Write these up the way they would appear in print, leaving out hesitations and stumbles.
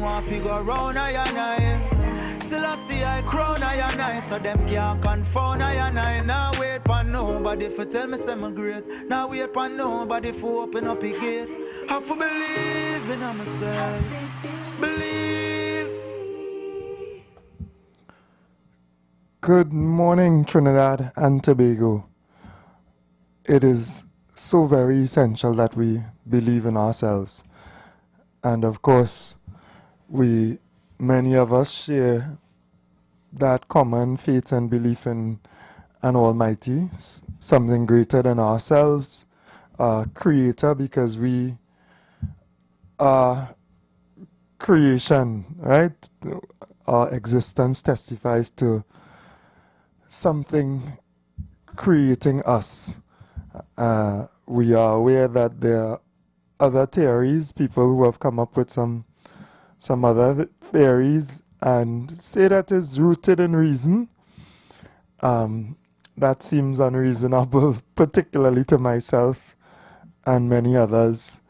Want to go round I and I. Still I see I crown I and I. So them can't confound I and I. Now wait for nobody for tell me I'm great. Now wait for nobody for open up a gate. Have to believe in myself. Believe. Good morning, Trinidad and Tobago. It is so very essential that we believe in ourselves. And of course, many of us share that common faith and belief in an Almighty, something greater than ourselves, Creator, because we are creation, right? Our existence testifies to something creating us. We are aware that there are other theories, people who have come up with some other theories and say that is rooted in reason. That seems unreasonable, particularly to myself and many others.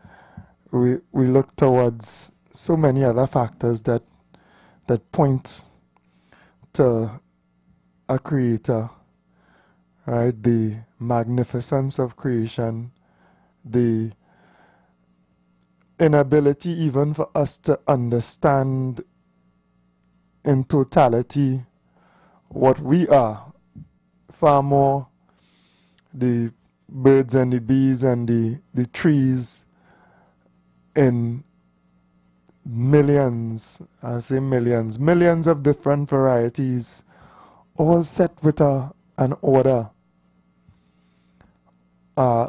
We look towards so many other factors that point to a creator, right? The magnificence of creation, the inability even for us to understand in totality what we are, far more the birds and the bees and the trees in millions, I say millions of different varieties, all set with an order,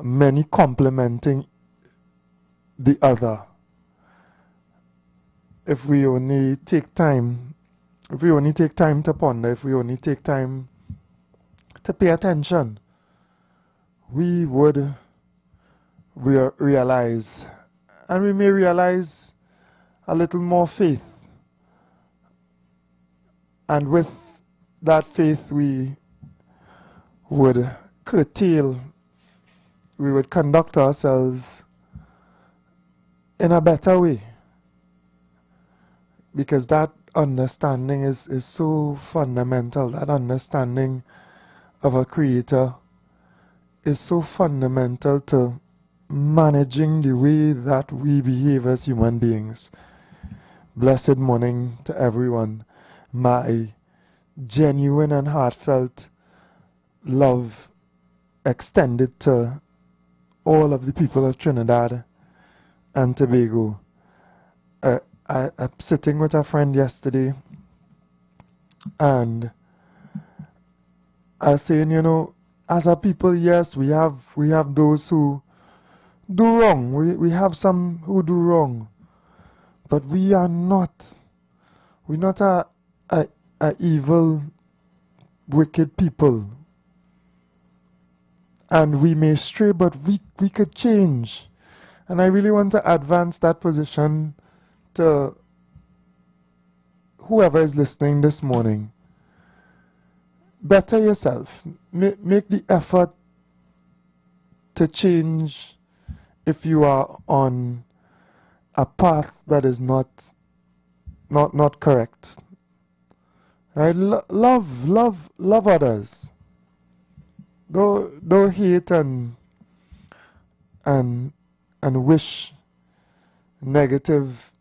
many complementing the other. If we only take time to ponder, if we only take time to pay attention, we would realize, and we may realize a little more faith. And with that faith, we would conduct ourselves in a better way, because that understanding is so fundamental. That understanding of a creator is so fundamental to managing the way that we behave as human beings. Blessed morning to everyone. My genuine and heartfelt love extended to all of the people of Trinidad and Tobago. I'm sitting with a friend yesterday, and I was saying, as a people, yes, we have those who do wrong. We have some who do wrong, but we're not a evil, wicked people. And we may stray, but we could change. And I really want to advance that position to whoever is listening this morning. Better yourself. Make the effort to change if you are on a path that is not correct. Right? Love others. Don't hate and wish negative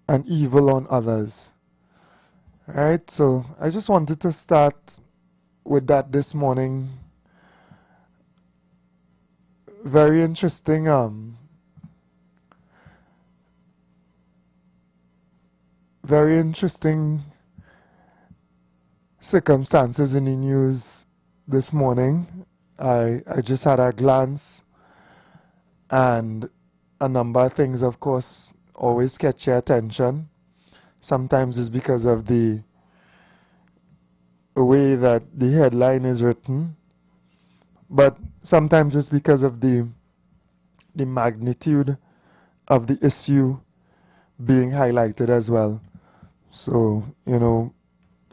and evil on others. Right? So I just wanted to start with that this morning. Very interesting circumstances in the news this morning. I just had a glance, and a number of things, of course, always catch your attention. Sometimes it's because of the way that the headline is written, but sometimes it's because of the magnitude of the issue being highlighted as well. So,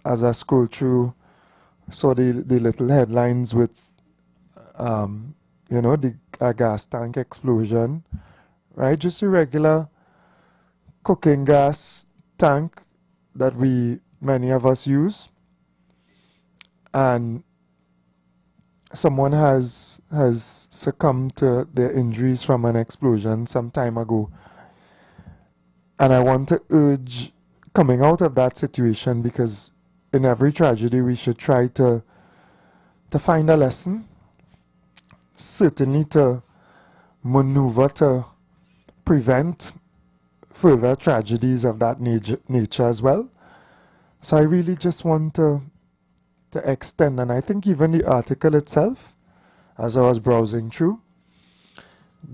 as I scroll through, saw the little headlines with, the gas tank explosion, right? Just a regular cooking gas tank that many of us use, and someone has succumbed to their injuries from an explosion some time ago. And I want to urge coming out of that situation, because in every tragedy we should try to find a lesson, certainly to maneuver to prevent further tragedies of that nature as well. So I really just want to extend, and I think even the article itself, as I was browsing through,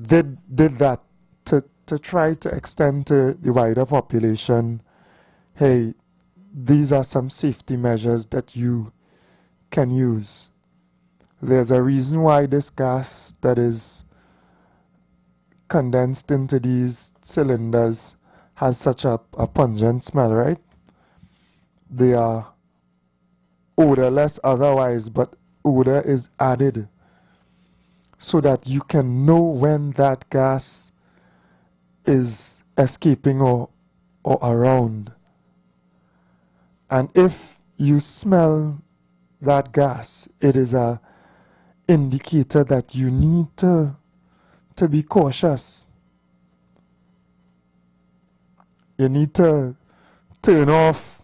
did that to try to extend to the wider population, hey, these are some safety measures that you can use. There's a reason why this gas that is condensed into these cylinders has such a pungent smell, right? They are odorless otherwise, but odor is added so that you can know when that gas is escaping or around. And if you smell that gas, it is a indicator that you need to be cautious. You need to turn off,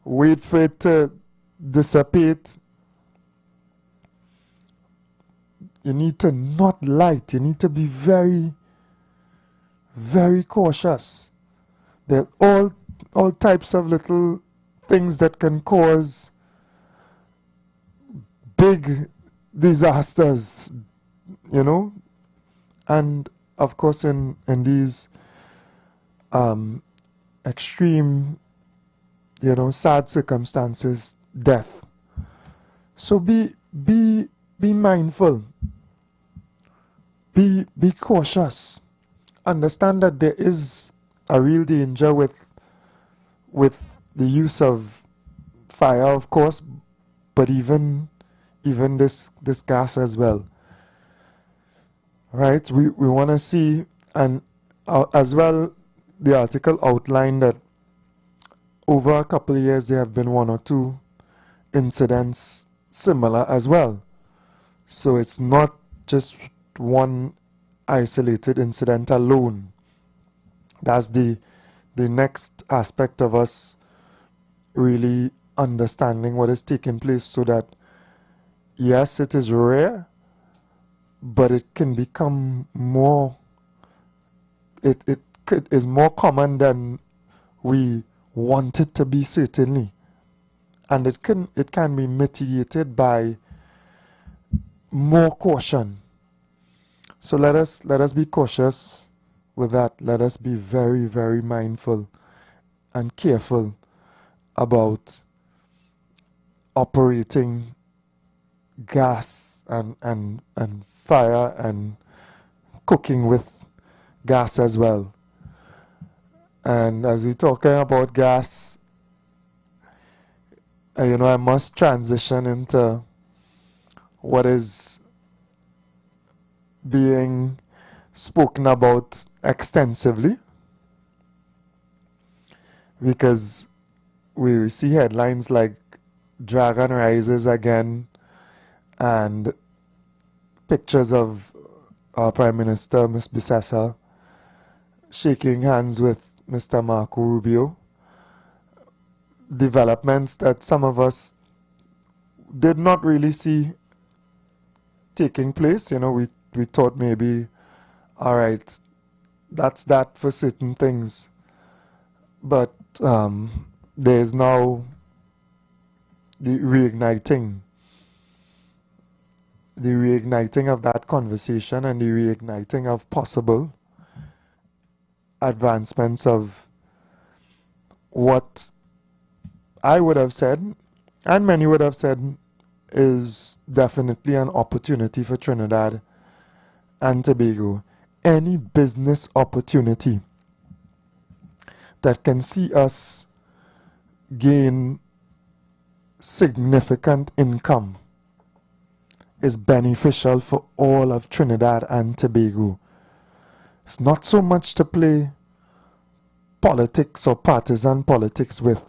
wait for it to dissipate. You need to not light. You need to be very, very cautious. There are all types of little things that can cause big disasters, you know. And of course in these extreme, sad circumstances, death. So be mindful. Be cautious. Understand that there is a real danger with the use of fire, of course, but even this gas as well. Right? We want to see, and as well, the article outlined that over a couple of years there have been 1 or 2 incidents similar as well. So it's not just one isolated incident alone. That's the next aspect of us really understanding what is taking place, so that yes, it is rare, but it can become more, it is more common than we want it to be, certainly. And it can be mitigated by more caution. So let us be cautious with that. Let us be very, very mindful and careful about operating gas and fire and cooking with gas as well. And as we're talking about gas, I must transition into what is being spoken about extensively, because we see headlines like Dragon rises again, and pictures of our Prime Minister, Ms. Bissessa, shaking hands with Mr. Marco Rubio. Developments that some of us did not really see taking place. We thought maybe, all right, that's that for certain things. But there's now the reigniting of that conversation, and the reigniting of possible advancements of what I would have said, and many would have said, is definitely an opportunity for Trinidad and Tobago. Any business opportunity that can see us gain significant income is beneficial for all of Trinidad and Tobago. It's not so much to play politics or partisan politics with.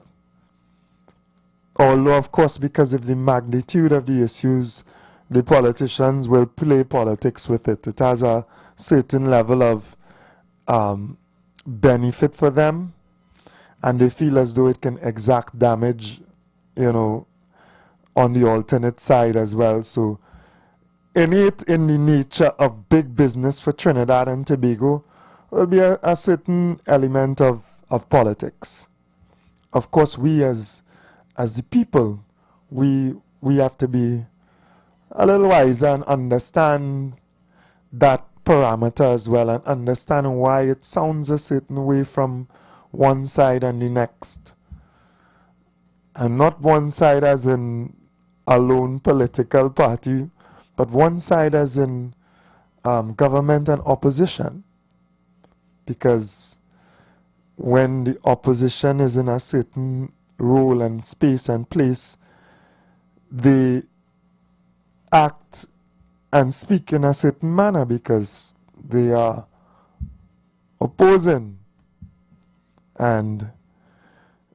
Although, of course, because of the magnitude of the issues, the politicians will play politics with it. It has a certain level of benefit for them, and they feel as though it can exact damage, you know, on the alternate side as well. So, innate in the nature of big business for Trinidad and Tobago will be a certain element of politics. Of course, we as the people, we have to be a little wiser and understand that parameter as well, and understand why it sounds a certain way from one side and the next. And not one side as in a lone political party, but one side as in government and opposition. Because when the opposition is in a certain role and space and place, they act and speak in a certain manner because they are opposing, and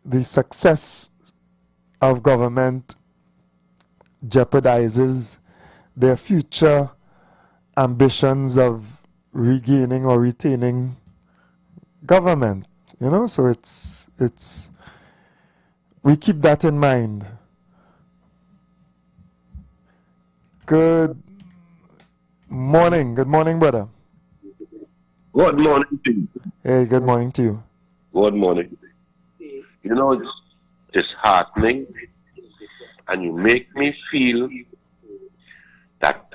the success of government jeopardizes their future ambitions of regaining or retaining government, you know. So it's we keep that in mind. Good morning, brother. Good morning to you. Hey, good morning to you. Good morning. You know, it's disheartening, and you make me feel that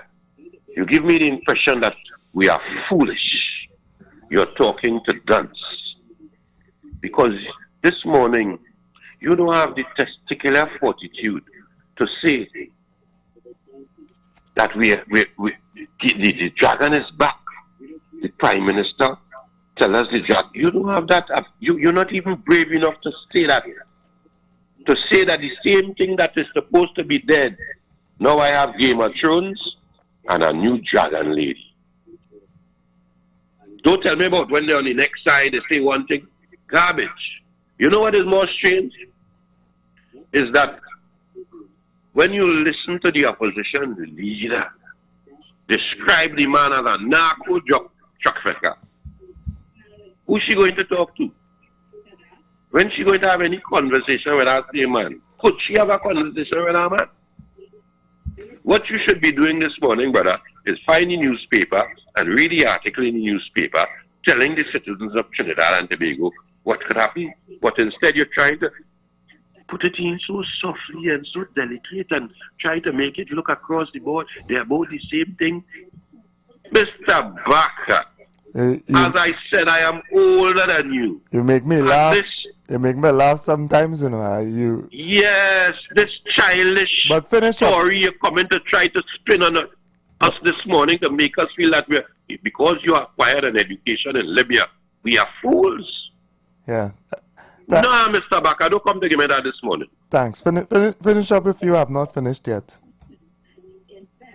you give me the impression that we are foolish. You're talking to dunce. Because this morning, you don't have the testicular fortitude to say that the dragon is back. The Prime Minister tell us the dragon. You don't have that. You're not even brave enough to say that. To say that the same thing that is supposed to be dead. Now I have Game of Thrones and a new dragon lady. Don't tell me about when they're on the next side, they say one thing. Garbage. You know what is more strange? Is that when you listen to the opposition leader describe the man as a narco truck-fecker, who's she going to talk to? When she going to have any conversation with that same man? Could she have a conversation with that man? What you should be doing this morning, brother, is find the newspaper and read the article in the newspaper telling the citizens of Trinidad and Tobago what could happen. But instead you're trying to put it in so softly and so delicate and try to make it look across the board. They're both the same thing. Mr. Baker, as I said, I am older than you. You make me laugh. You make me laugh sometimes, you know. Yes, this childish story you're coming to try to spin on us this morning to make us feel that because you acquired an education in Libya, we are fools. Yeah. No, Mr. Baker, don't come to give me that this morning. Thanks. Finish up if you have not finished yet.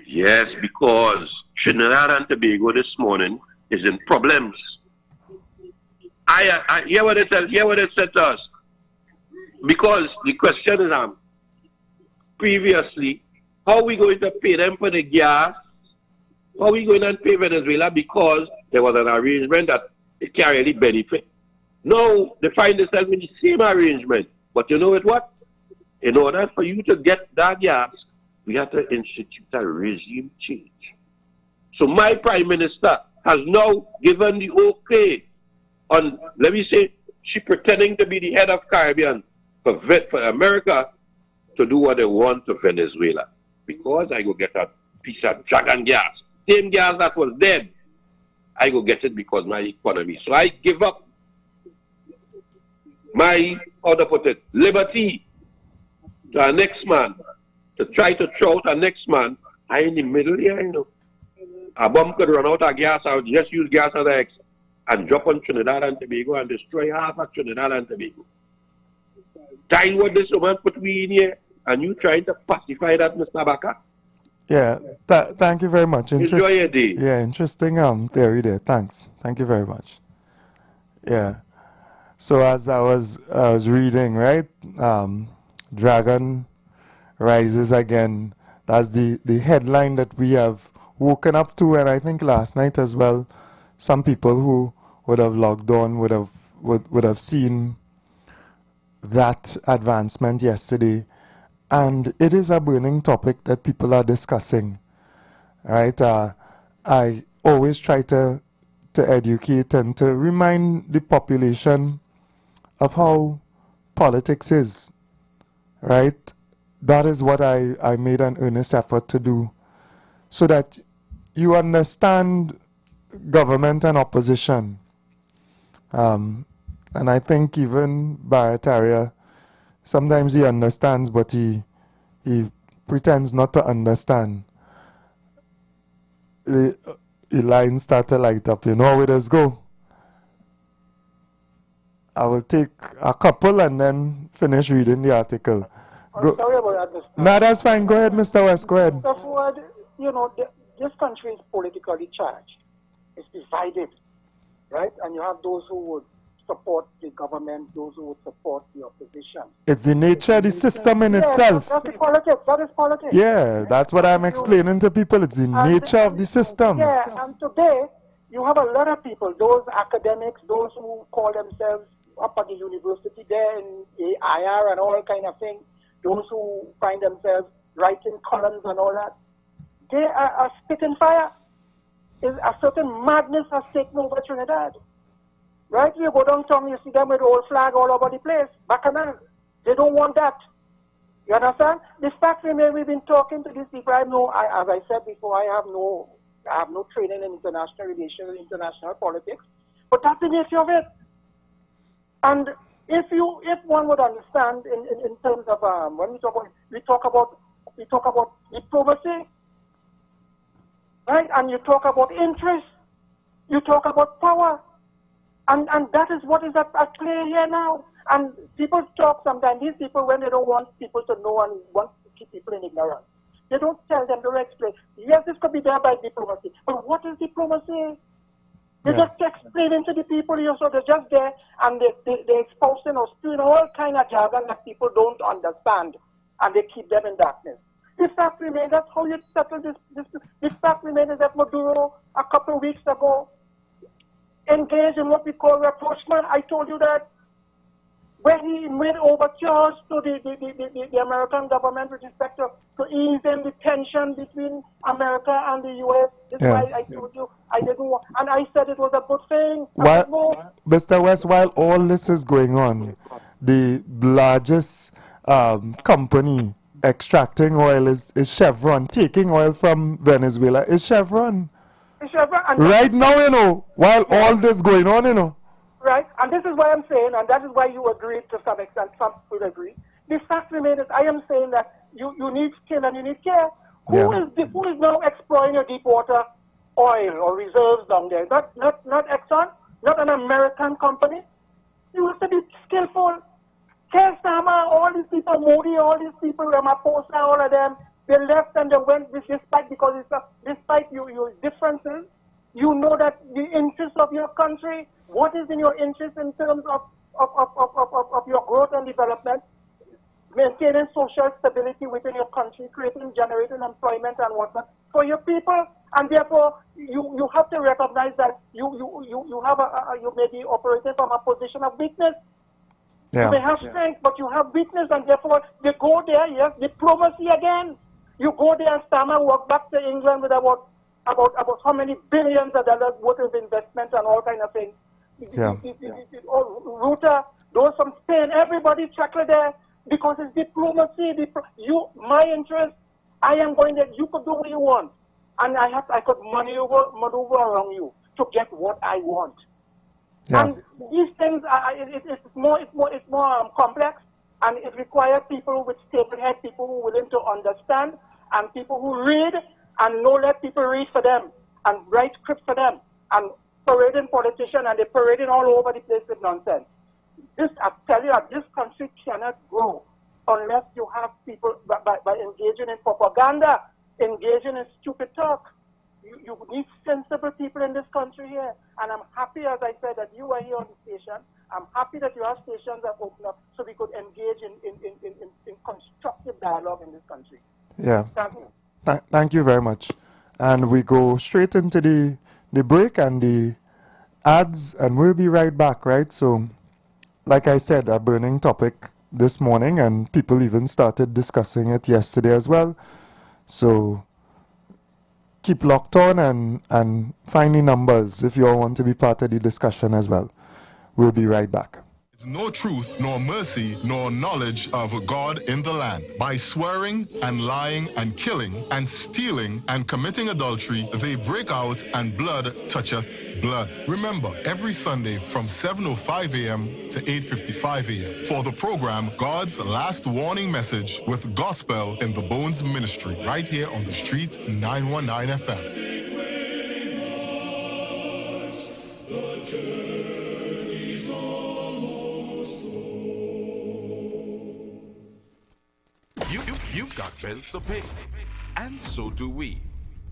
Yes, because Trinidad and Tobago this morning is in problems. I hear what it said. Hear what it said to us. Because the question is, previously, how are we going to pay them for the gas? How are we going to pay Venezuela? Because there was an arrangement that it can't really benefit. No, they find themselves in the same arrangement. But you know what? In order for you to get that gas, we have to institute a regime change. So my Prime Minister has now given the okay on, let me say, she pretending to be the head of Caribbean for America to do what they want to Venezuela. Because I go get a piece of dragon gas. Same gas that was dead. I go get it because my economy. So I give up my, how to put it, liberty to our next man, to try to throw out our next man. I in the middle here, you know. A bomb could run out of gas. I would just use gas as X and drop on Trinidad and Tobago and destroy half of Trinidad and Tobago. Time what this woman put me in here, and you trying to pacify that, Mr. Baker? Yeah, thank you very much. Enjoy your day. Yeah, interesting theory there. Thanks. Thank you very much. Yeah. So as I was reading, right, Dragon rises again. That's the headline that we have woken up to, and I think last night as well, some people who would have logged on would have seen that advancement yesterday. And it is a burning topic that people are discussing, right? I always try to educate and to remind the population of how politics is, right? That is what I made an earnest effort to do, so that you understand government and opposition. And I think even Barataria, sometimes he understands, but he pretends not to understand. The lines start to light up. You know how it does go. I will take a couple and then finish reading the article. I'm sorry about that, Mr. No, that's fine. Go ahead, Mr. West. Go ahead. Mr. Ford, you know, this country is politically charged. It's divided, right? And you have those who would support the government, those who would support the opposition. It's the nature of the system in itself. That's the politics. That is politics. Yeah, that's what I'm explaining to people. It's the nature of the system. Yeah, and today you have a lot of people, those academics, those who call themselves up at the university there in IR and all kind of things, those who find themselves writing columns and all that. They are spitting fire. A certain madness has taken over Trinidad. Right? You go downtown, you see them with the old flag all over the place. Bacchanal. They don't want that. You understand? The fact remains, we've been talking to these people. As I said before, I have no training in international relations, international politics. But that's the nature of it. And if one would understand in terms of when we talk about diplomacy, right? And you talk about interest, you talk about power. And that is what is at play here now. And people talk sometimes, these people, when they don't want people to know and want to keep people in ignorance, they don't tell them, they don't explain. Yes, this could be done by diplomacy. But what is diplomacy? They just explain to the people here, so they're just there and they're exposing or spewing all kind of jargon that people don't understand, and they keep them in darkness. The fact remains, that's how you settle this. The fact remains is that Maduro, a couple of weeks ago, engaged in what we call rapprochement. I told you that when he made overtures to the American government with respect to easing the tension between America and the U.S. That's why I told you I didn't want, and I said it was a good thing. Mr. West, while all this is going on, the largest company extracting oil is Chevron. Taking oil from Venezuela is Chevron. Right now, you know, while all this going on, you know. Right, and this is why I'm saying, and that is why you agreed to some extent, some would agree. The fact remains, I am saying that you need skill and you need care. Who is now exploring your deep water oil or reserves down there? Not Exxon, not an American company. You have to be skillful. Keir Starmer, all these people, Modi, all these people, Ramaphosa, all of them, they left and they went despite your differences. You know that the interest of your country, what is in your interest in terms of your growth and development, maintaining social stability within your country, generating employment and whatnot for your people, and therefore you have to recognize that you may be operating from a position of weakness. You may have strength, but you have weakness, and therefore they go there. Yes, diplomacy again. You go there and Starmer walk back to England with about how many billions of dollars worth of investments and all kind of things. Ruta, those from Spain, everybody chuckle there because it's diplomacy. My interest, I am going there. You could do what you want, and I could maneuver around you to get what I want. And these things, it's more complex, and it requires people with stable head, people who are willing to understand, and people who read and not let people read for them and write scripts for them and parading politicians, and they're parading all over the place with nonsense. I tell you, this country cannot grow unless you have people by engaging in propaganda, engaging in stupid talk. You need sensible people in this country here. And I'm happy, as I said, that you are here on the station I'm happy that you have stations that open up so we could engage in constructive dialogue in this country. Yeah. Thank you. Thank you very much. And we go straight into the break and the ads, and we'll be right back, right? So, like I said, a burning topic this morning, and people even started discussing it yesterday as well. So, keep locked on and find the numbers if you all want to be part of the discussion as well. We'll be right back. No truth, nor mercy, nor knowledge of God in the land. By swearing and lying and killing and stealing and committing adultery, they break out, and blood toucheth blood. Remember, every Sunday from 7:05 a.m. to 8:55 a.m. for the program God's Last Warning Message with Gospel in the Bones Ministry, right here on the street 919 FM. You've got bills to pay, and so do we.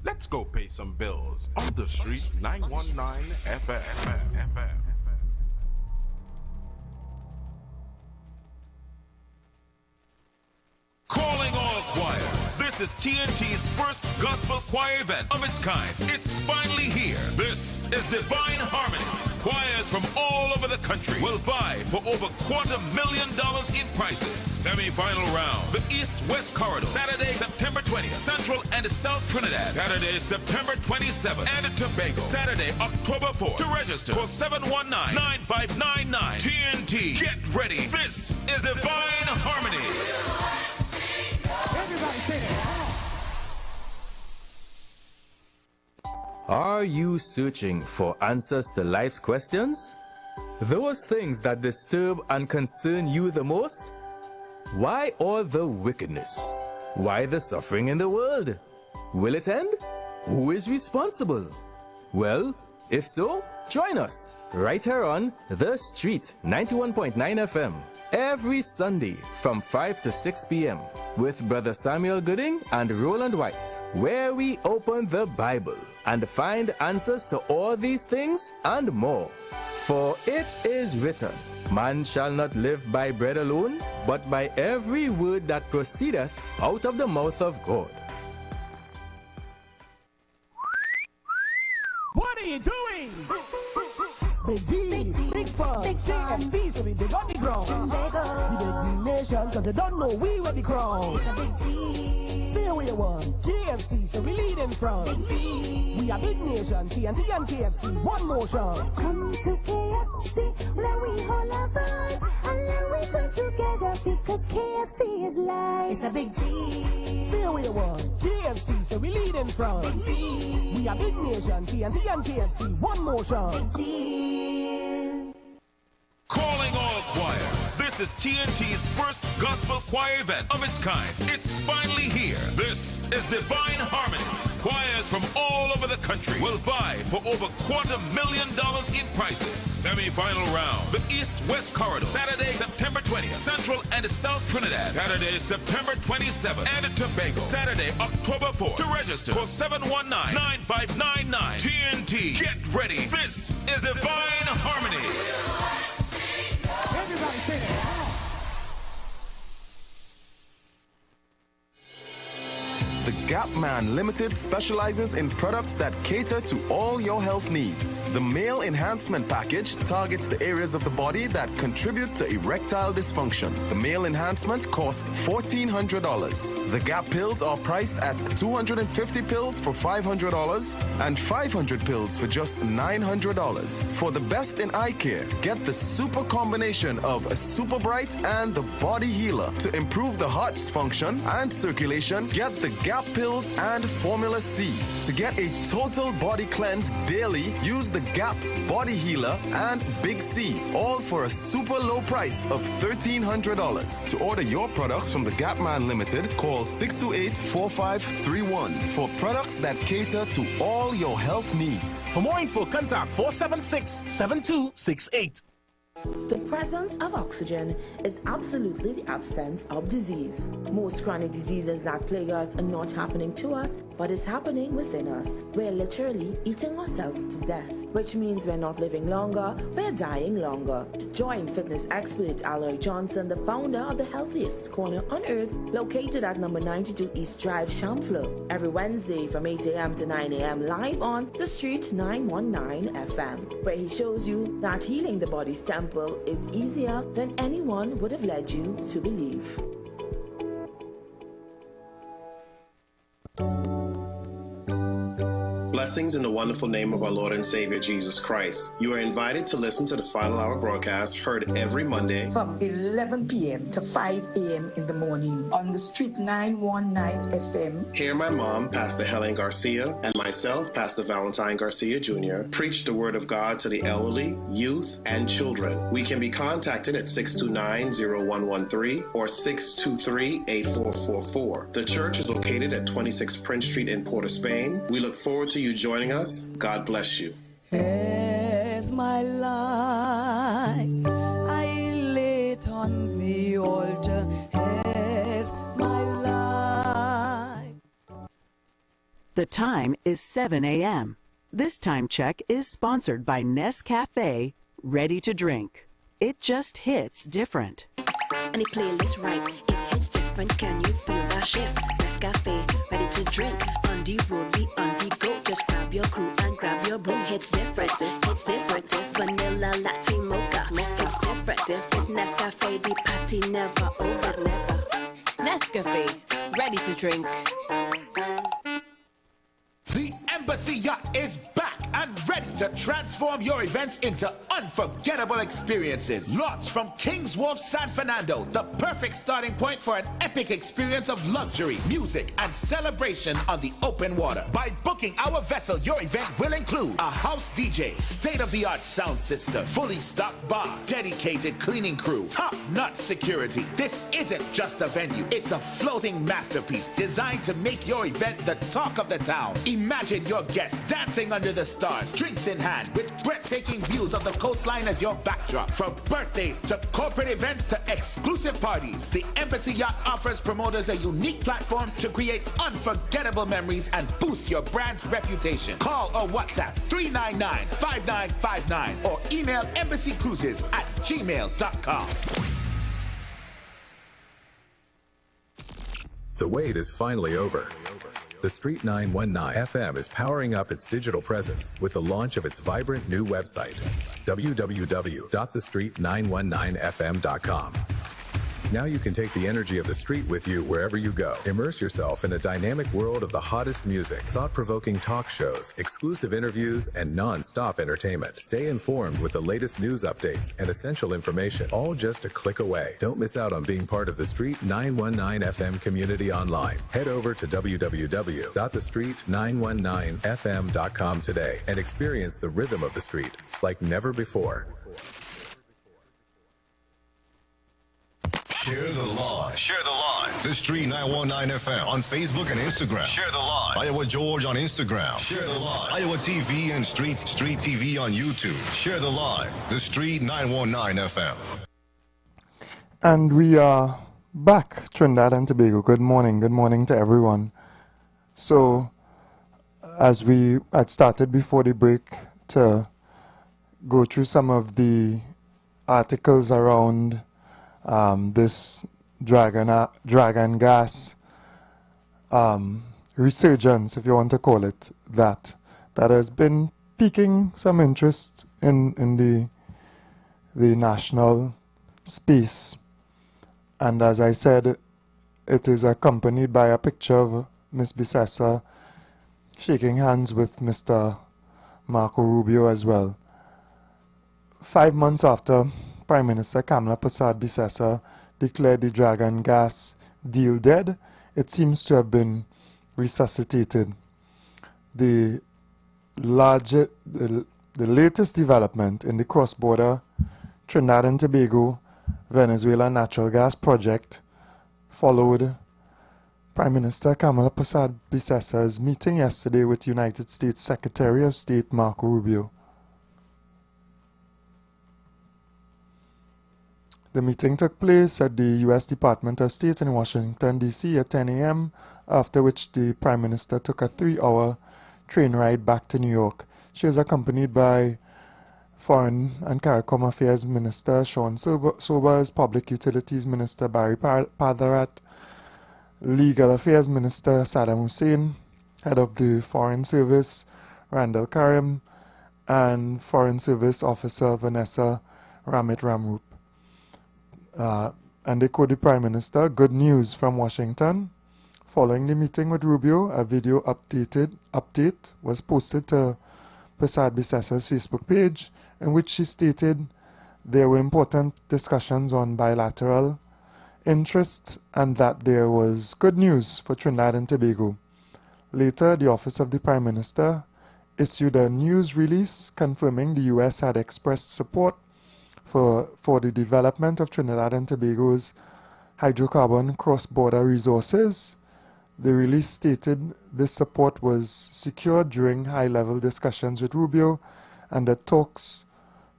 Let's go pay some bills on the street 919 FM. Calling all choir. This is TNT's first gospel choir event of its kind. It's finally here. This is Divine Harmony. Choirs from all over the country will vie for over $250,000 in prizes. Semi-final round, the East-West Corridor, Saturday, September 20th, Central and South Trinidad, Saturday, September 27th, and Tobago, Saturday, October 4th. To register, call 719-9599. TNT, get ready. This is Divine Harmony. Everybody say that. Are you searching for answers to life's questions? Those things that disturb and concern you the most? Why all the wickedness? Why the suffering in the world? Will it end? Who is responsible? Well, if so, join us right here on The Street 91.9 FM every Sunday from 5 to 6 p.m. with Brother Samuel Gooding and Roland White, where we open the Bible and find answers to all these things and more. For it is written, man shall not live by bread alone, but by every word that proceedeth out of the mouth of God. What are you doing? Big D, big fun, KFC, so we big on the ground. The big nation, cause they don't know we will be crowned. Say what you want, KFC, so we lead in front. We are big nation, TNT and KFC, one motion. Come to KFC, let we hold our vibe, and let we join together, because KFC is life. It's a big D. Say what you want, KFC, so we lead in front. We are big nation, TNT and KFC, one motion. Calling all choir. This is TNT's first gospel choir event of its kind. It's finally here. This is Divine Harmony. Choirs from all over the country will vie for over $250,000 in prizes. Semi-final round, the East-West Corridor, Saturday, September 20th, Central and South Trinidad, Saturday, September 27th, and Tobago, Saturday, October 4th. To register, call 719-9599. TNT, get ready. This is Divine Harmony. Everybody say that. The Gap Man Limited specializes in products that cater to all your health needs. The Male Enhancement Package targets the areas of the body that contribute to erectile dysfunction. The Male Enhancement costs $1,400. The Gap pills are priced at 250 pills for $500 and 500 pills for just $900. For the best in eye care, get the super combination of a Super Bright and the Body Healer. To improve the heart's function and circulation, get the Gap pills and Formula C. To get a total body cleanse daily, use the Gap Body Healer and Big C, all for a super low price of $1,300. To order your products from the Gap Man Limited, call 628-4531 for products that cater to all your health needs. For more info, contact 476-7268. The presence of oxygen is absolutely the absence of disease. Most chronic diseases that plague us are not happening to us, but is happening within us. We're literally eating ourselves to death. which means we're not living longer, we're dying longer. Join fitness expert Aloy Johnson, the founder of the healthiest corner on earth, located at number 92 East Drive, Champlain, every Wednesday from 8 a.m. to 9 a.m. live on The Street 919 FM, where he shows you that healing the body's temple is easier than anyone would have led you to believe. Blessings in the wonderful name of our Lord and Savior Jesus Christ. You are invited to listen to the Final Hour broadcast heard every Monday from 11 p.m. to 5 a.m. in the morning on The Street 919 FM. Hear my mom, Pastor Helen Garcia, and myself, Pastor Valentine Garcia Jr., preach the Word of God to the elderly, youth, and children. We can be contacted at 629-0113 or 623-8444. The church is located at 26 Prince Street in Port of Spain. We look forward to you joining us. God bless you. As my life I lay it on the altar, as my life. The time is 7 a.m. This time check is sponsored by Nescafe Ready to Drink. It just hits different. Any playlist right, it hits different. Can you feel that shift? Nescafe Ready to Drink. On the road, we on the go. Just grab your crew and grab your brew. Hits different, hits different. Vanilla latte mocha. It's different. Nescafe, the party never over. Nescafe Ready to Drink. The Embassy Yacht is back and ready to transform your events into unforgettable experiences. Launched from Kings Wharf, San Fernando, the perfect starting point for an epic experience of luxury, music, and celebration on the open water. By booking our vessel, your event will include a house DJ, state-of-the-art sound system, fully stocked bar, dedicated cleaning crew, top-notch security. This isn't just a venue, it's a floating masterpiece designed to make your event the talk of the town. Imagine your guests dancing under the stars, drinks in hand, with breathtaking views of the coastline as your backdrop. From birthdays to corporate events to exclusive parties, the Embassy Yacht offers promoters a unique platform to create unforgettable memories and boost your brand's reputation. Call or WhatsApp 399-5959 or email embassycruises@gmail.com. The wait is finally over. The Street 919 FM is powering up its digital presence with the launch of its vibrant new website, www.thestreet919fm.com. Now you can take the energy of the street with you wherever you go. Immerse yourself in a dynamic world of the hottest music, thought-provoking talk shows, exclusive interviews, and non-stop entertainment. Stay informed with the latest news updates and essential information, all just a click away. Don't miss out on being part of the Street 919 FM community online. Head over to www.thestreet919fm.com today and experience the rhythm of the street like never before. Share the live. Share the live. The Street 919 FM on Facebook and Instagram. Share the live. Iowa George on Instagram. Share the live. Iowa TV and Street TV on YouTube. Share the live. The Street 919 FM. And we are back, Trinidad and Tobago. Good morning to everyone. So, as we had started before the break to go through some of the articles around this dragon gas resurgence, if you want to call it that has been piquing some interest in the national space. And as I said, it is accompanied by a picture of Ms. Bissessa shaking hands with Mr. Marco Rubio as well. 5 months after Prime Minister Kamla Persad-Bissessa declared the dragon gas deal dead, it seems to have been resuscitated. The latest development in the cross-border Trinidad and Tobago Venezuela natural gas project followed Prime Minister Kamla Persad-Bissessa's meeting yesterday with United States Secretary of State Marco Rubio. The meeting took place at the U.S. Department of State in Washington, D.C. at 10 a.m., after which the Prime Minister took a 3-hour train ride back to New York She was accompanied by Foreign and CARICOM Affairs Minister Sean Sobers, Public Utilities Minister Barry Padarat, Legal Affairs Minister Saddam Hussein, Head of the Foreign Service Randall Karim, and Foreign Service Officer Vanessa Ramit Ramroop. And they quote the Prime Minister, "Good news from Washington." Following the meeting with Rubio, a video update was posted to Prasad Bisessa's Facebook page, in which she stated there were important discussions on bilateral interests and that there was good news for Trinidad and Tobago. Later, the Office of the Prime Minister issued a news release confirming the U.S. had expressed support for the development of Trinidad and Tobago's hydrocarbon cross-border resources. The release stated this support was secured during high-level discussions with Rubio, and that talks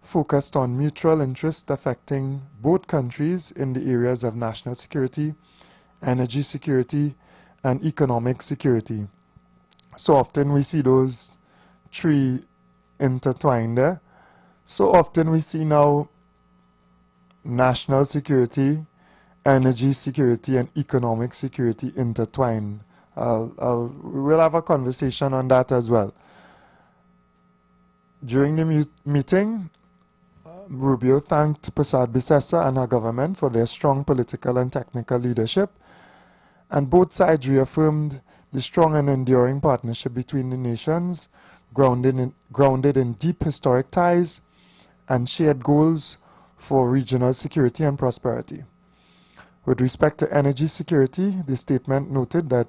focused on mutual interest affecting both countries in the areas of national security, energy security, and economic security. So often we see those three intertwined there. So often we see now national security, energy security, and economic security intertwined. We'll have a conversation on that as well. During the meeting, Rubio thanked Prasad Bisessa and her government for their strong political and technical leadership, and both sides reaffirmed the strong and enduring partnership between the nations, grounded in deep historic ties and shared goals for regional security and prosperity. With respect to energy security, the statement noted that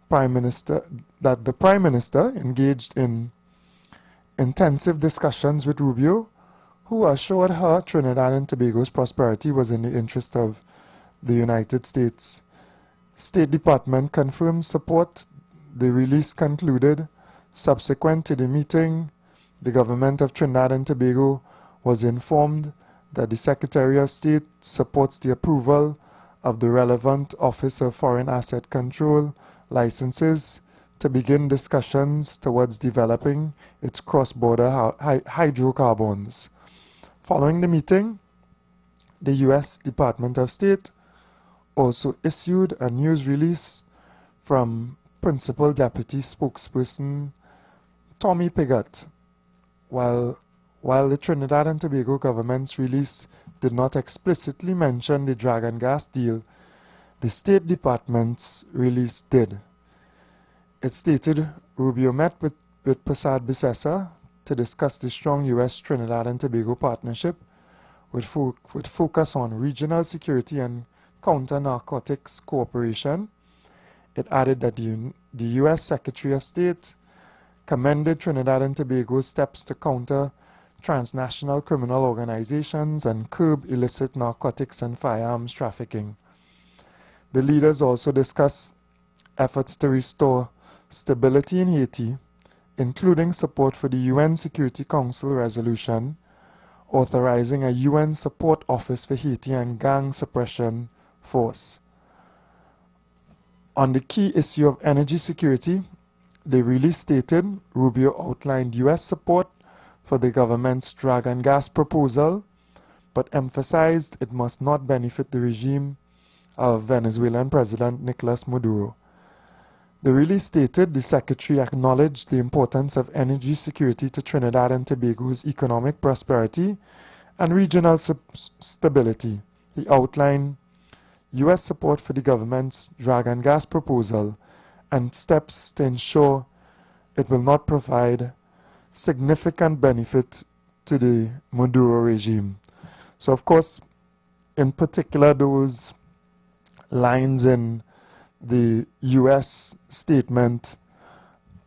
the Prime Minister engaged in intensive discussions with Rubio, who assured her Trinidad and Tobago's prosperity was in the interest of the United States. State Department confirmed support. The release concluded, subsequent to the meeting, the government of Trinidad and Tobago was informed that the Secretary of State supports the approval of the relevant Office of Foreign Asset Control licenses to begin discussions towards developing its cross-border hydrocarbons. Following the meeting, the U.S. Department of State also issued a news release from Principal Deputy Spokesperson Tommy Pigott. While the Trinidad and Tobago government's release did not explicitly mention the Dragon Gas deal, the State Department's release did. It stated Rubio met with Prasad Bisessa to discuss the strong U.S. Trinidad and Tobago partnership with focus on regional security and counter-narcotics cooperation. It added that the U.S. Secretary of State commended Trinidad and Tobago's steps to counter transnational criminal organizations and curb illicit narcotics and firearms trafficking. The leaders also discussed efforts to restore stability in Haiti, including support for the UN Security Council resolution authorizing a UN support office for Haiti and gang suppression force. On the key issue of energy security, the release stated Rubio outlined U.S. support for the government's Dragon Gas proposal, but emphasized it must not benefit the regime of Venezuelan President Nicolas Maduro. The release stated the Secretary acknowledged the importance of energy security to Trinidad and Tobago's economic prosperity and regional stability. He outlined U.S. support for the government's Dragon Gas proposal and steps to ensure it will not provide significant benefit to the Maduro regime. So, of course, in particular, those lines in the U.S. statement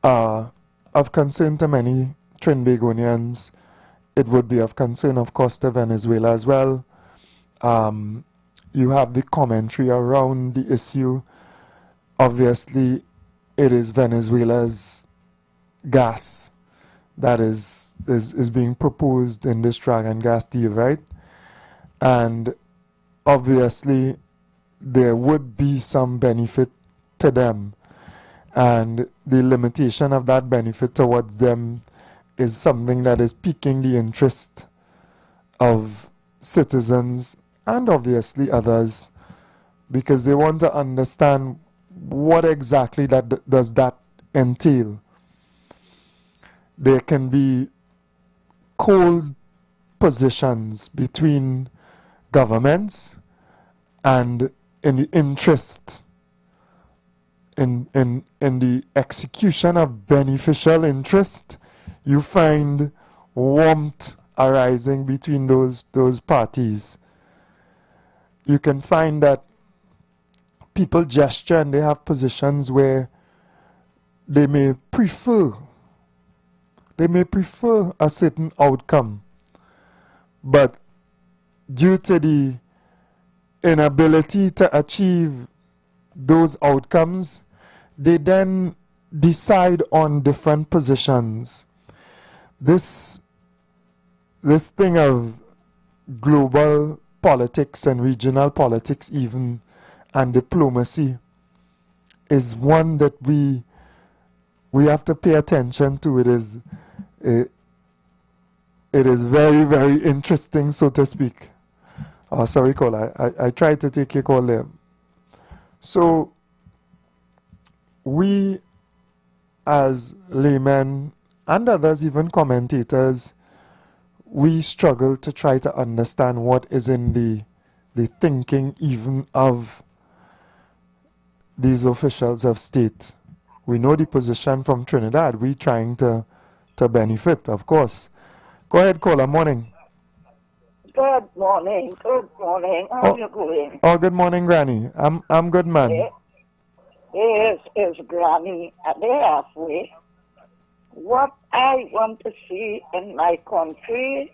are of concern to many Trinbagonians. It would be of concern, of course, to Venezuela as well. You have the commentary around the issue. Obviously, it is Venezuela's gas that is being proposed in this Dragon Gas deal, right? And obviously, there would be some benefit to them. And the limitation of that benefit towards them is something that is piquing the interest of citizens and obviously others, because they want to understand what exactly does that entail. There can be cold positions between governments, and in the interest in the execution of beneficial interest, you find warmth arising between those parties. You can find that people gesture and they have positions where they may prefer a certain outcome, but due to the inability to achieve those outcomes, they then decide on different positions. This thing of global politics and regional politics even, and diplomacy, is one that we have to pay attention to. It is very, very interesting, so to speak. Oh, sorry, caller. I tried to take your call there. So, we as laymen and others, even commentators, we struggle to try to understand what is in the thinking even of these officials of state. We know the position from Trinidad. We're trying to benefit, of course. Go ahead, caller. Morning. Good morning. Good morning. How are you going? Oh, good morning, Granny. I'm good, man. Yes, it's Granny at the halfway. What I want to see in my country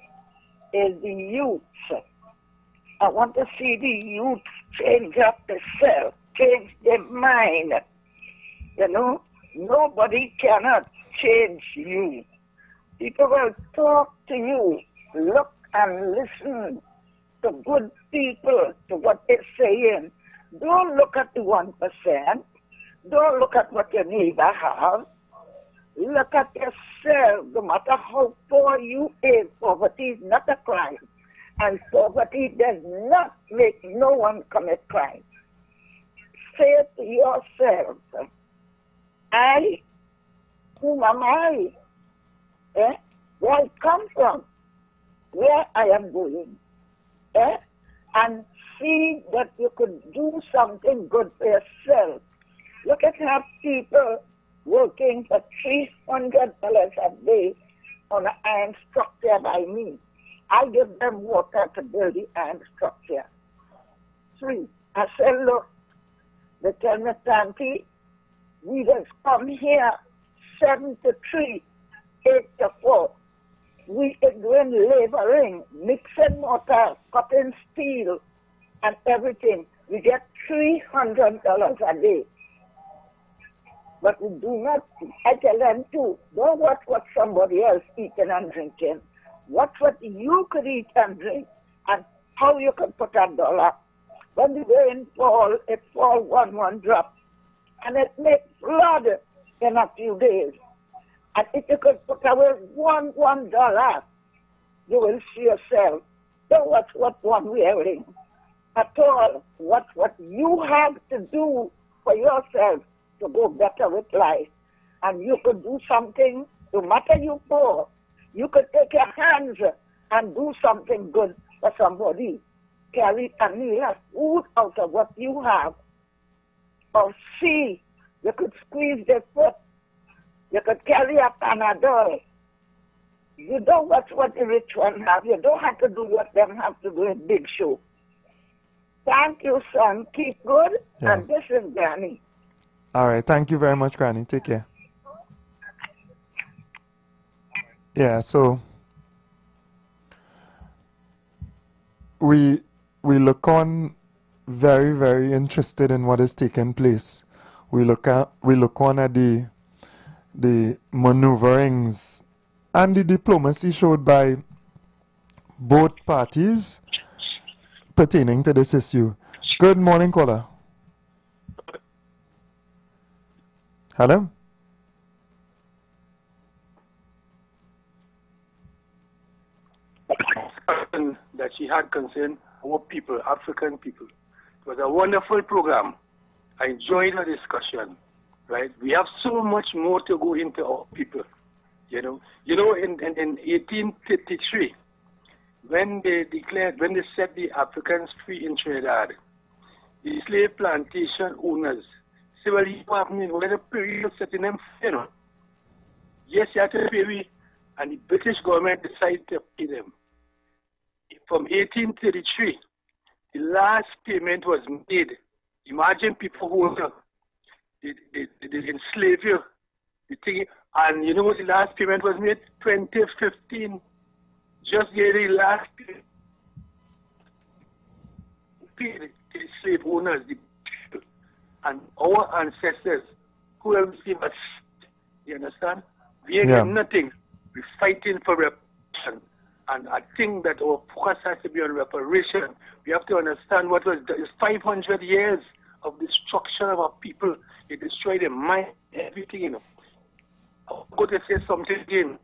is the youth. I want to see the youth change up themselves, change their mind. You know, nobody cannot change you. People will talk to you, look and listen to good people, to what they're saying. Don't look at the 1%. Don't look at what your neighbor has. Look at yourself. No matter how poor you is, poverty is not a crime. And poverty does not make no one commit crime. Say to yourself, whom am I? Where I come from? Where I am going? And see that you could do something good for yourself. Look at how people working for $300 a day on an iron structure by me. I give them water to build the iron structure. 3. I said, look, they tell me, Tanti, we just come here 7 to 3, 8 to 4. We are doing laboring, mixing mortar, cutting steel, and everything. We get $300 a day. But we do not, I tell them too, don't watch what somebody else eating and drinking. Watch what you could eat and drink, and how you could put $1. When the rain falls, it falls one drop. And it makes flood in a few days. And if you could put away $1, you will see yourself. Don't watch what one wearing at all. Watch what you have to do for yourself to go better with life. And you could do something, no matter you poor, you could take your hands and do something good for somebody. Carry a meal of food out of what you have. Or see, you could squeeze their foot. You could carry a Panadol. You don't watch what the rich one have. You don't have to do what them have to do in big show. Thank you, son. Keep good. Yeah. And this is Granny. All right. Thank you very much, Granny. Take care. Yeah, so we look on very, very interested in what is taking place. We look on at the maneuverings and the diplomacy showed by both parties pertaining to this issue. Good morning, caller. Hello? that she had concerning our people, African people. It was a wonderful program. I enjoyed the discussion, right? We have so much more to go into our people, you know. You know, in 1833, when they set the Africans free in Trinidad, the slave plantation owners said, well, you have the period setting them free, you know. Yes, you have to pay, and the British government decided to pay them. From 1833, the last payment was made. Imagine people who were they enslaved you, and you know what the last payment was made? 2015. Just the last payment. The slave owners, the people, and our ancestors who have received us. You understand? We ain't getting nothing. We're fighting for reparation. And I think that our focus has to be on reparation. We have to understand what was 500 years of destruction of our people. It destroyed their mind, everything, you know. I'm going to say something again.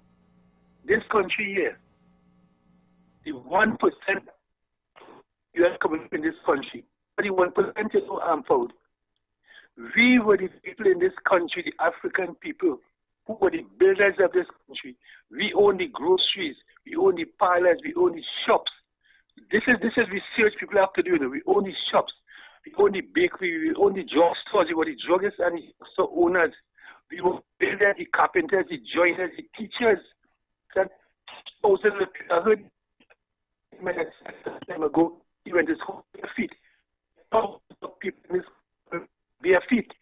This country here, the 1% U.S. community in this country, 31% is so armed. We were the people in this country, the African people, who were the builders of this country. We own the groceries, we own the parlors, we own the shops. This is research people have to do. You know. We own the shops, we own the bakery, we own the drugstores, we were the druggists and the store owners. We were builders, the carpenters, the joiners, the teachers. Thousands of people. I heard time ago, he went to school bare feet. Thousands of people in this bare feet.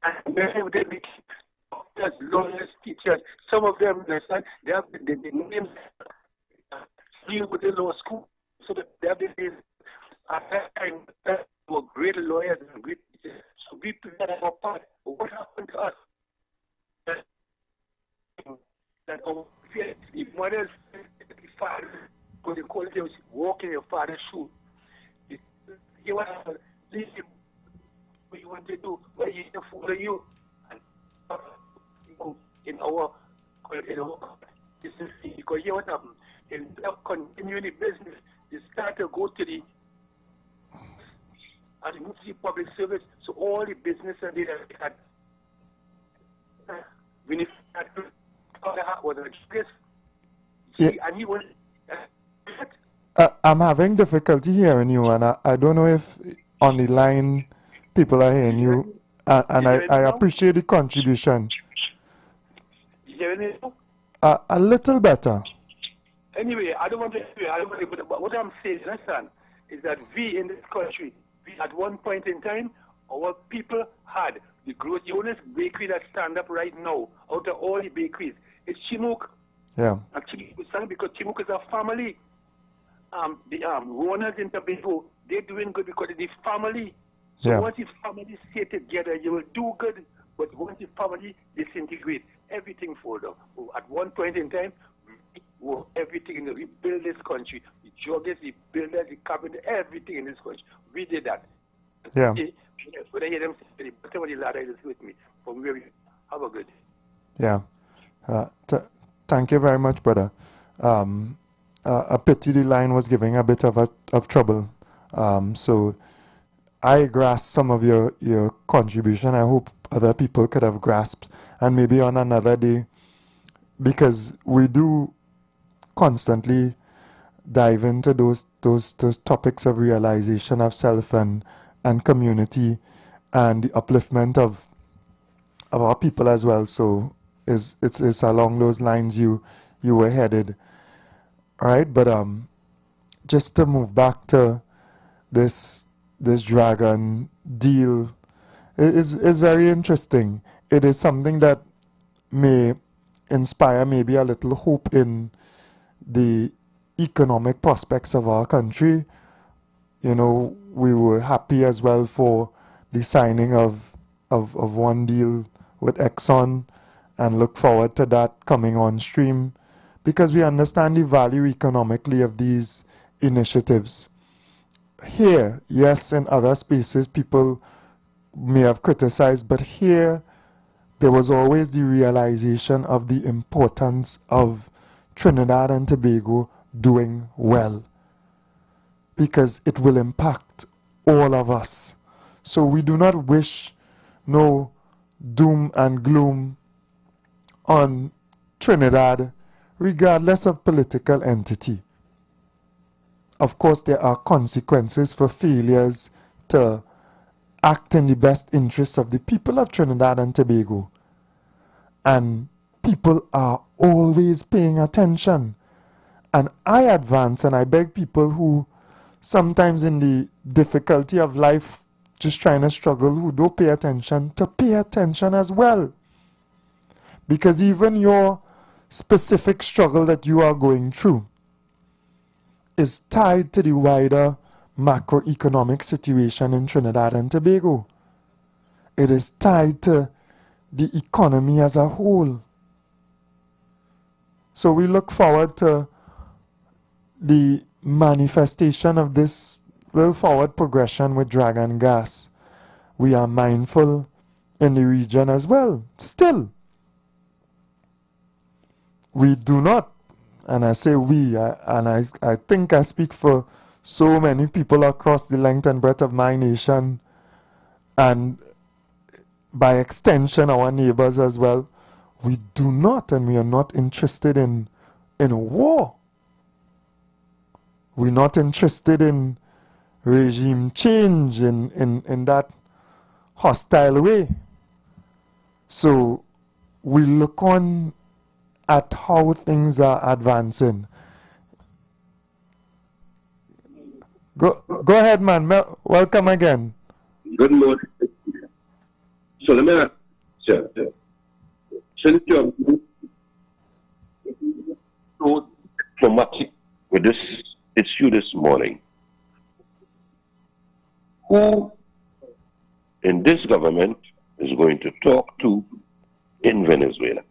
And many of them became doctors, lawyers, teachers. Some of them, understand, they have the names with the law school. So they have the names. At that time, they were great lawyers and great teachers. So we prepared our part. But what happened to us? That our the mothers, the fathers, because they call it walk in your father's shoes. You want to leave him. What you want to do? What you to follow you? And in our business, because you know what happened? Instead of continuing the business, they start to go to the and move to the public service. So all the business and they had when he had was a guest, and he was. I'm having difficulty hearing you, and I don't know if on the line people are hearing you, and I appreciate the contribution. You hearing me? A little better. Anyway, I don't want to. But what I'm saying, understand, is that we in this country, we at one point in time, our people had the oldest bakery that stand up right now out of all the bakeries. It's Chinook. Yeah. Actually, because Chinook is a family. The owners in Tobago, they're doing good because it's the family. So once the family stay together, you will do good. But once the family disintegrate, everything falls down. At one point in time, everything, we build this country. The joggers, the builders, the carpenters, everything in this country. We did that. Yeah. When I hear them say, the bottom of the ladder is with me. From where we have a good. Yeah. Thank you very much, brother. A pity the line was giving a bit of trouble. So I grasped some of your contribution. I hope other people could have grasped, and maybe on another day, because we do constantly dive into those topics of realization of self and community and the upliftment of our people as well. So it's along those lines you were headed. All right, but just to move back to this dragon deal is very interesting. It is something that may inspire maybe a little hope in the economic prospects of our country. You know, we were happy as well for the signing of one deal with Exxon and look forward to that coming on stream, because we understand the value economically of these initiatives. Here, yes, in other spaces, people may have criticized, but here, there was always the realization of the importance of Trinidad and Tobago doing well, because it will impact all of us. So we do not wish no doom and gloom on Trinidad, regardless of political entity. Of course, there are consequences for failures to act in the best interests of the people of Trinidad and Tobago. And people are always paying attention. And I advance and I beg people who sometimes in the difficulty of life just trying to struggle, who don't pay attention, to pay attention as well. Because even your specific struggle that you are going through is tied to the wider macroeconomic situation in Trinidad and Tobago. It is tied to the economy as a whole. So we look forward to the manifestation of this real forward progression with Dragon Gas. We are mindful in the region as well. Still, we do not, and I say we, I think I speak for so many people across the length and breadth of my nation, and by extension our neighbors as well. We do not, and we are not interested in war. We're not interested in regime change in that hostile way. So we look on at how things are advancing. Go ahead, man. Welcome again. Good morning. So let me ask, sir, since you're so diplomatic with this issue this morning, who in this government is going to talk to in Venezuela?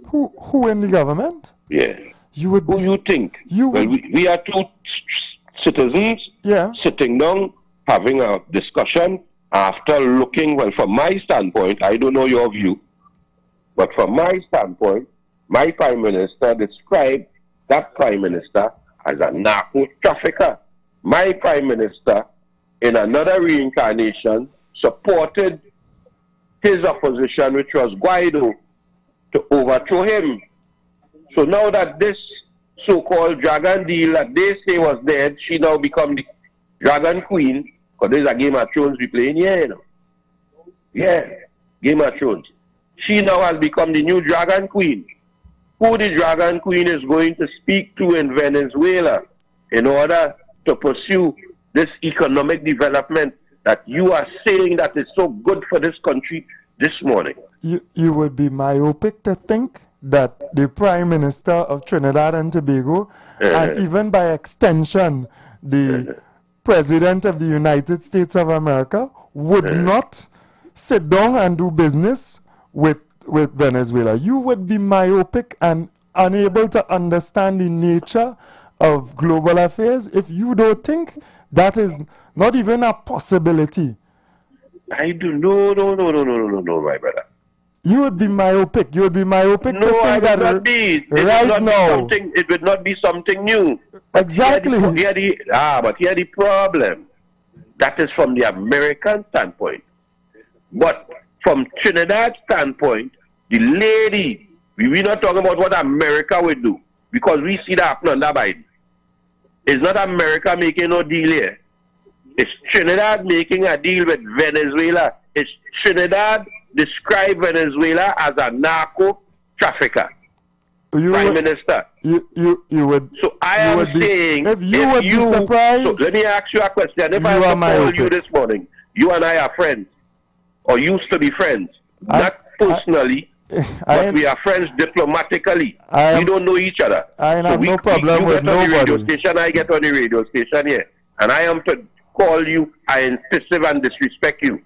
Who in the government? Yeah. Who you think? We are two citizens sitting down having a discussion after looking, well, from my standpoint, I don't know your view, but from my standpoint, my Prime Minister described that Prime Minister as a narco trafficker. My Prime Minister, in another reincarnation, supported his opposition, which was Guaido, to overthrow him. So now that this so-called dragon deal that they say was dead, she now become the dragon queen, because there's a Game of Thrones we playing here, you know. Yeah, Game of Thrones. She now has become the new dragon queen. Who the dragon queen is going to speak to in Venezuela in order to pursue this economic development that you are saying that is so good for this country this morning? You would be myopic to think that the Prime Minister of Trinidad and Tobago, and even by extension, the President of the United States of America, would not sit down and do business with Venezuela. You would be myopic and unable to understand the nature of global affairs if you don't think that is not even a possibility. I do. No, my brother. You would be myopic. You would be myopic no, to think I would that not be. right now. It would not be something new. Exactly. But here the problem. That is from the American standpoint. But from Trinidad's standpoint, the lady, we're not talking about what America would do, because we see that happen under Biden. It's not America making no deal here. It's Trinidad making a deal with Venezuela. It's Trinidad describe Venezuela as a narco trafficker. Prime Minister. You would. So I am saying, if you would be surprised. So let me ask you a question. If I call you this morning, you and I are friends, or used to be friends, not personally, but we are friends diplomatically. We don't know each other. I have no problem with nobody. You get on the radio station, I get on the radio station here, and I am to call you, I insist and disrespect you.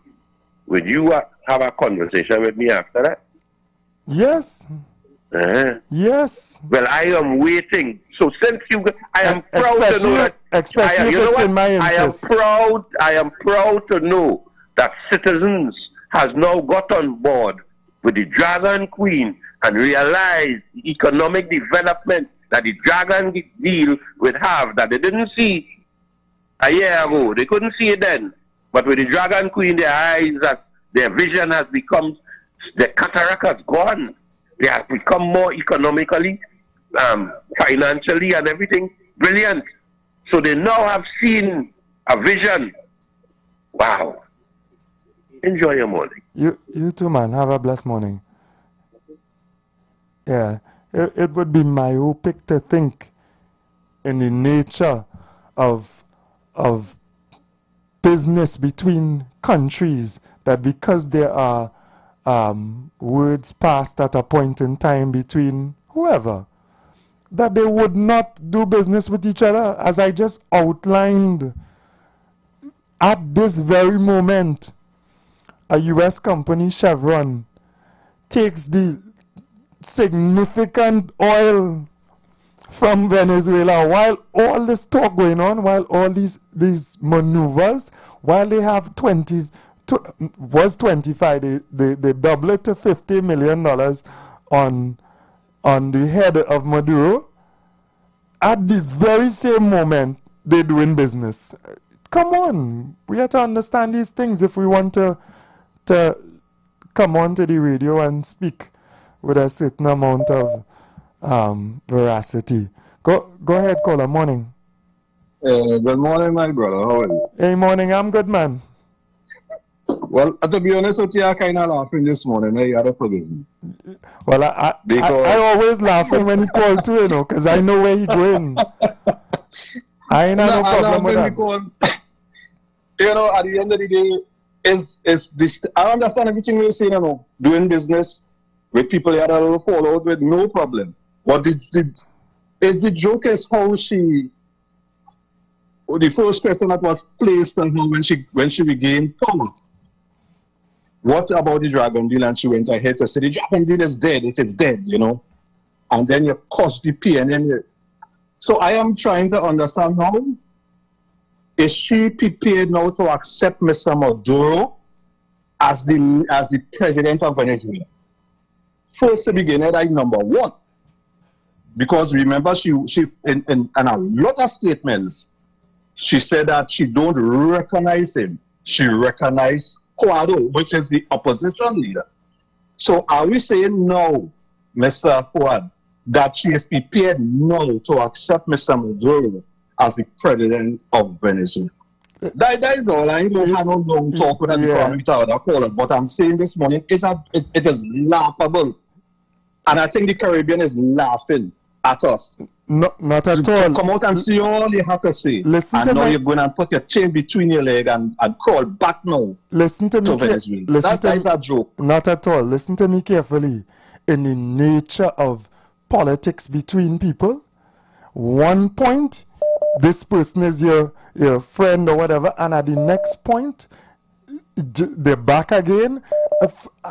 Would you have a conversation with me after that? Yes. Yes. Well, I am waiting. So since I am proud to know that. Especially if it's in my interest. I am proud to know that citizens has now got on board with the Dragon Queen and realized the economic development that the dragon deal would have that they didn't see a year ago. They couldn't see it then. But with the dragon queen, their eyes, that their vision has become, the cataract has gone. They have become more economically, financially, and everything brilliant. So they now have seen a vision. Wow. Enjoy your morning. You too, man. Have a blessed morning. Yeah. It would be myopic to think in the nature of business between countries that because there are words passed at a point in time between whoever, that they would not do business with each other, as I just outlined. At this very moment, a U.S. company, Chevron, takes the significant oil from Venezuela while all this talk going on, while all these maneuvers, while they have 25, they double it to $50 million on the head of Maduro. At this very same moment, they're doing business. Come on, we have to understand these things if we want to come on to the radio and speak with a certain amount of veracity. Go ahead, caller. Morning. Good morning, my brother. How are you? Hey, morning. I'm good, man. Well, to be honest with you, I kind of laughing this morning. You had to forgive me. Well, I always laughing when he called too, because I know where he going. I ain't have no problem with that. At the end of the day, is this? I understand everything you're saying. Doing business with people that are followed with no problem. But the joke is how the first person that was placed on her when she regained power. What about the dragon deal? And she went ahead to say the dragon deal is dead. It is dead, And then you cost the PNM. So I am trying to understand how is she prepared now to accept Mr. Maduro as the president of Venezuela? First to begin at number one. Because remember, she in a lot of statements, she said that she don't recognize him. She recognized Guaido, which is the opposition leader. So are we saying no, Mr. Fuad, that she is prepared now to accept Mr. Maduro as the president of Venezuela? That is all. I don't have no long talk with other callers, but I'm saying this morning, it is laughable. And I think the Caribbean is laughing at us. Not at all. Come out and see all you have to say. Listen and to now me. you're going to put your chain between your leg and crawl back now. Listen to me. Venezuela. That is a joke. Not at all. Listen to me carefully. In the nature of politics between people, one point, this person is your friend or whatever, and at the next point, they're back again.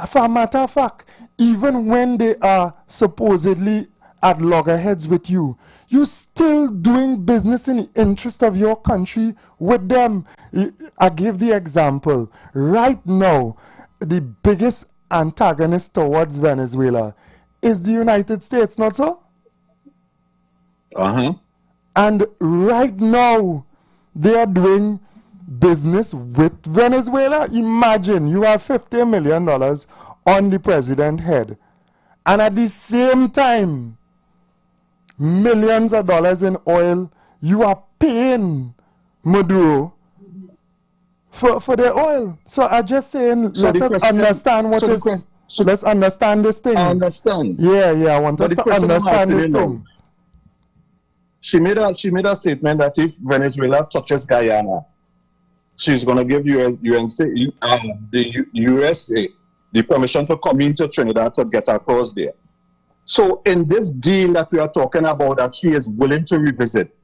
For a matter of fact, even when they are supposedly at loggerheads with you, you're still doing business in the interest of your country with them. I give the example. Right now, the biggest antagonist towards Venezuela is the United States, not so? Uh-huh. And right now, they are doing business with Venezuela. Imagine you have $50 million on the president's head. And at the same time, millions of dollars in oil, you are paying Maduro for their oil. So I'm just saying, let us understand what is... Let's understand this thing. I understand. Yeah, I want us to understand this thing. She made a statement that if Venezuela touches Guyana, she's going to give the USA the permission to come into Trinidad to get across there. So in this deal that we are talking about that she is willing to revisit,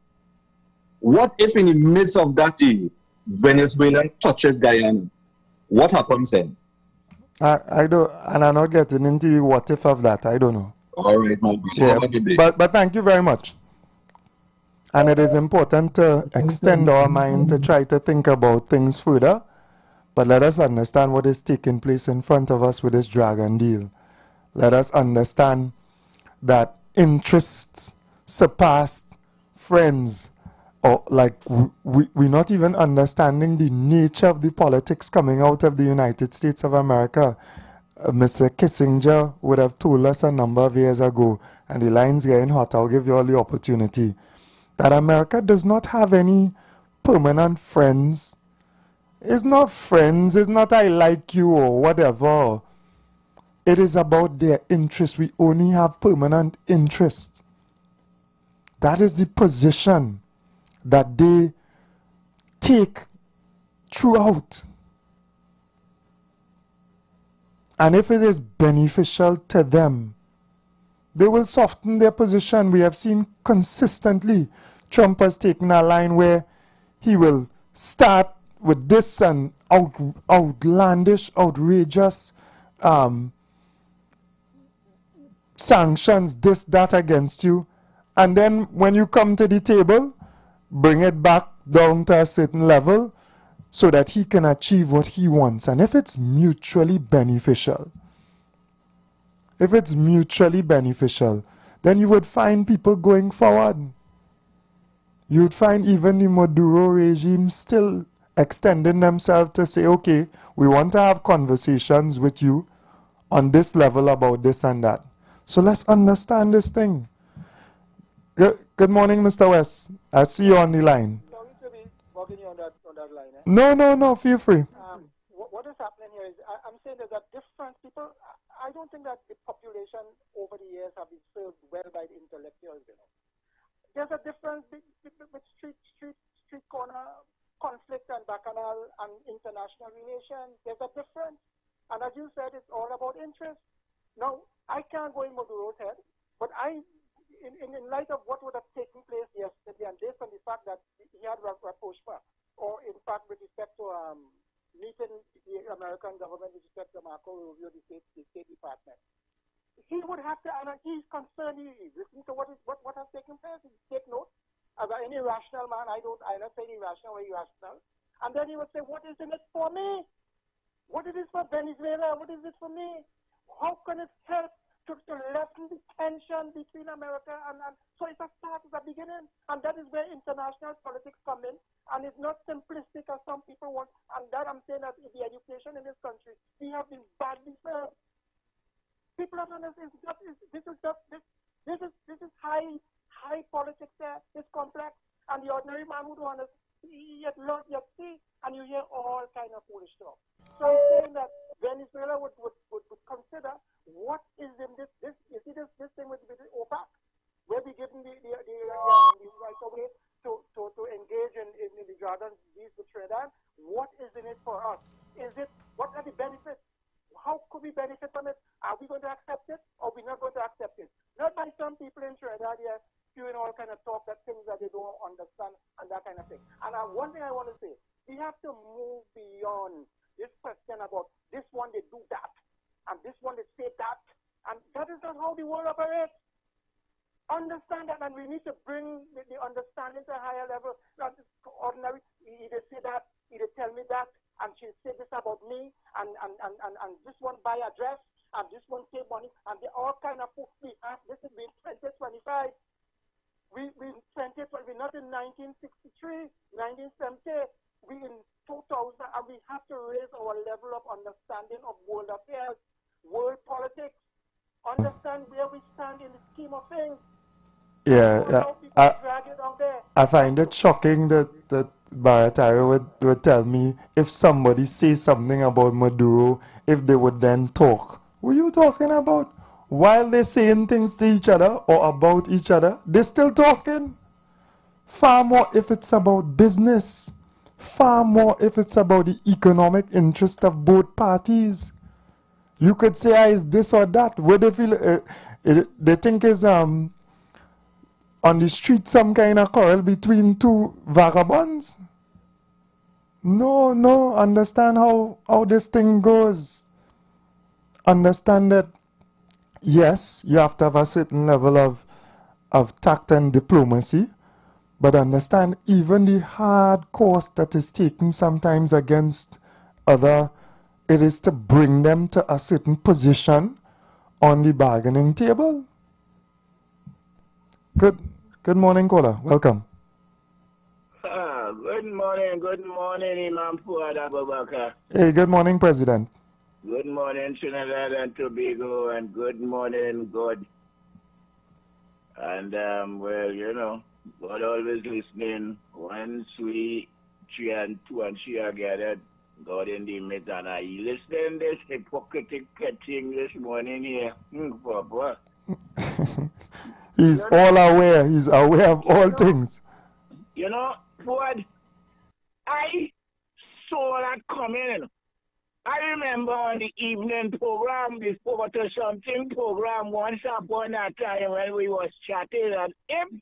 what if in the midst of that deal, Venezuela touches Guyana? What happens then? I don't, and I'm not getting into the what if of that. I don't know. All right, my brother. Yeah, but thank you very much. And it is important to extend our mind to try to think about things further. But let us understand what is taking place in front of us with this dragon deal. Let us understand that interests surpassed friends. Or like we're not even understanding the nature of the politics coming out of the United States of America. Mr. Kissinger would have told us a number of years ago, and the line's getting hot, I'll give you all the opportunity, that America does not have any permanent friends. It's not friends, it's not I like you or whatever. It is about their interest. We only have permanent interest. That is the position that they take throughout. And if it is beneficial to them, they will soften their position. We have seen consistently Trump has taken a line where he will start with this and outlandish, outrageous sanctions, this, that against you. And then when you come to the table, bring it back down to a certain level so that he can achieve what he wants. And if it's mutually beneficial, then you would find people going forward. You would find even the Maduro regime still extending themselves to say, okay, we want to have conversations with you on this level about this and that. So let's understand this thing. Good morning, Mr. West. I see you on the line. No, feel free. What is happening here is, I'm saying that different people, I don't think that the population over the years have been served well by the intellectuals, you know. There's a difference with street corner conflict and bacchanal and international relations. There's a difference. And as you said, it's all about interest. Now, I can't go in Maduro's head, but in light of what would have taken place yesterday, and based on the fact that he had rapprochement, or in fact with respect to meeting the American government with respect to Marco Rubio, the State Department, he would have to, and he's concerned, he's listening to what has taken place, he take note. As any rational man, I not say irrational or irrational. And then he would say, what is in it for me? What is it for Venezuela? What is it for me? How can it help to lessen the tension between America and so it's a start, it's a beginning, and that is where international politics come in, and it's not simplistic as some people want, and that I'm saying that in the education in this country, we have been badly served. People have understood this is high politics there, it's complex, and the ordinary man who don't understand, yet see, and you hear all kind of foolish stuff. So I'm saying that Venezuela would consider what is in this you see this thing with the OPEC, where we given the right away to engage in the Jordan, these with Trinidad. What is in it for us? What are the benefits? How could we benefit from it? Are we going to accept it, or are we not going to accept it? Not by some people in Trinidad here doing all kind of talk, that things that they don't understand and that kind of thing. And one thing I want to say, we have to move beyond this question about this one they do that, and this one they say that, and that is not how the world operates. Understand that, and we need to bring the understanding to a higher level. Not ordinary, either say that, either tell me that, and she say this about me, and this one buy a dress, and this one save money, and they all kind of food. This is being 2025. We're not in 1963, 1970. We in 2000, and we have to raise our level of understanding of world affairs, world politics, understand where we stand in the scheme of things. I find it shocking that Barataria would tell me if somebody says something about Maduro, if they would then talk. What are you talking about? While they're saying things to each other or about each other, they're still talking. Far more if it's about business. Far more if it's about the economic interest of both parties. You could say, is this or that. What they feel, they think is on the street some kind of quarrel between two vagabonds. No, understand how this thing goes. Understand that, yes, you have to have a certain level of tact and diplomacy, but understand even the hard course that is taken sometimes against other, it is to bring them to a certain position on the bargaining table. Good Good morning, caller. Welcome. Good morning, Imam Fuad Abubakar. Hey, good morning, President. Good morning, Trinidad and Tobago, and good morning, God. And, well, you know, God always listening. Once we, 3 and 2 and 3 are gathered, God in the midst, and I listen this hypocritical thing this morning here. Papa. He's all aware. He's aware of all things. You know, Fuad, I saw that coming. I remember on the evening program, the 4 to something program, once upon a time when we was chatting, and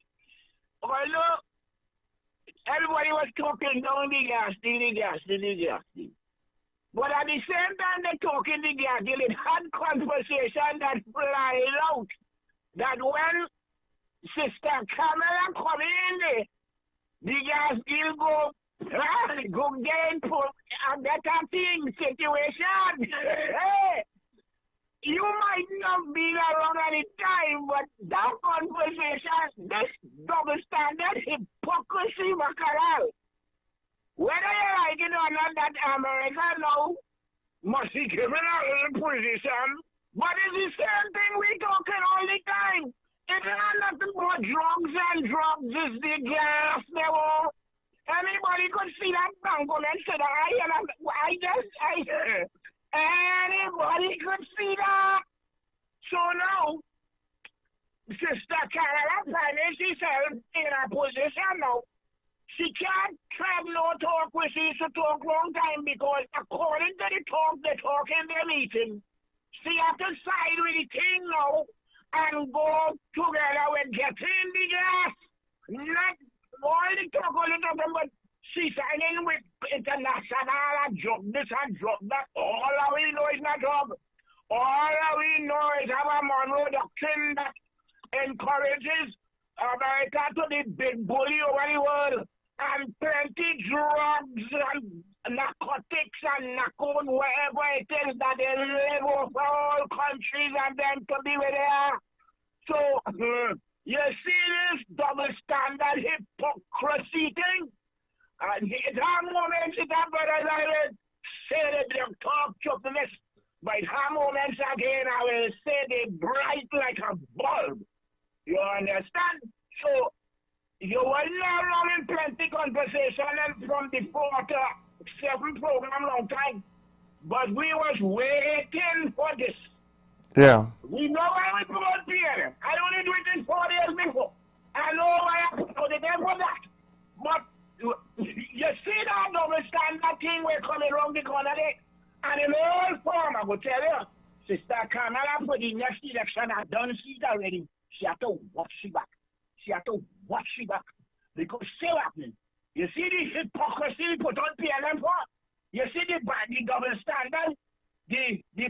although everybody was talking down the gas, but at the same time they talking the gas, they had conversation that fly out, that when Sister Kamala come in there, the gas will go get for a better thing situation. Hey, you might not be around at the time, but that conversation, this double standard hypocrisy, Macaral. Whether you like it or not, that America now must be given a position, but it's the same thing we talking all the time. It's not nothing but drugs and drugs is the gas level. Anybody could see that bangle and say that anybody could see that. So now, Sister Carol finds herself in a position now. She can't have no talk with she used to talk long time because according to the talk they talk in their meeting, she have to side with the thing now and go together with getting the gas. Not all the talk, but she signing with international job, this and job that. All we know is not job. All we know is our Monroe doctrine that encourages America to be big bully over the world. And plenty drugs and narcotics and narcon, wherever it is that they live over all countries and them to be with there. So, you see this double standard hypocrisy thing? And it's our moments that, brothers, I will say that they talk chocolate, but our moments again, I will say they bright like a bulb. You understand? So, you were not running plenty conversation and from the 4 to 7 program long time. But we was waiting for this. Yeah. We know why we promote PLM. I only do it in 4 days before. I know why I promoted them for that. But you see that double standard thing we're coming around the corner there. And in all form, I will tell you, Sister Kamala for the next election, I done see it already. She had to watch it back. She had to watch it back. Because see what happening. You see the hypocrisy put on PLM for? You see the double standard? It's the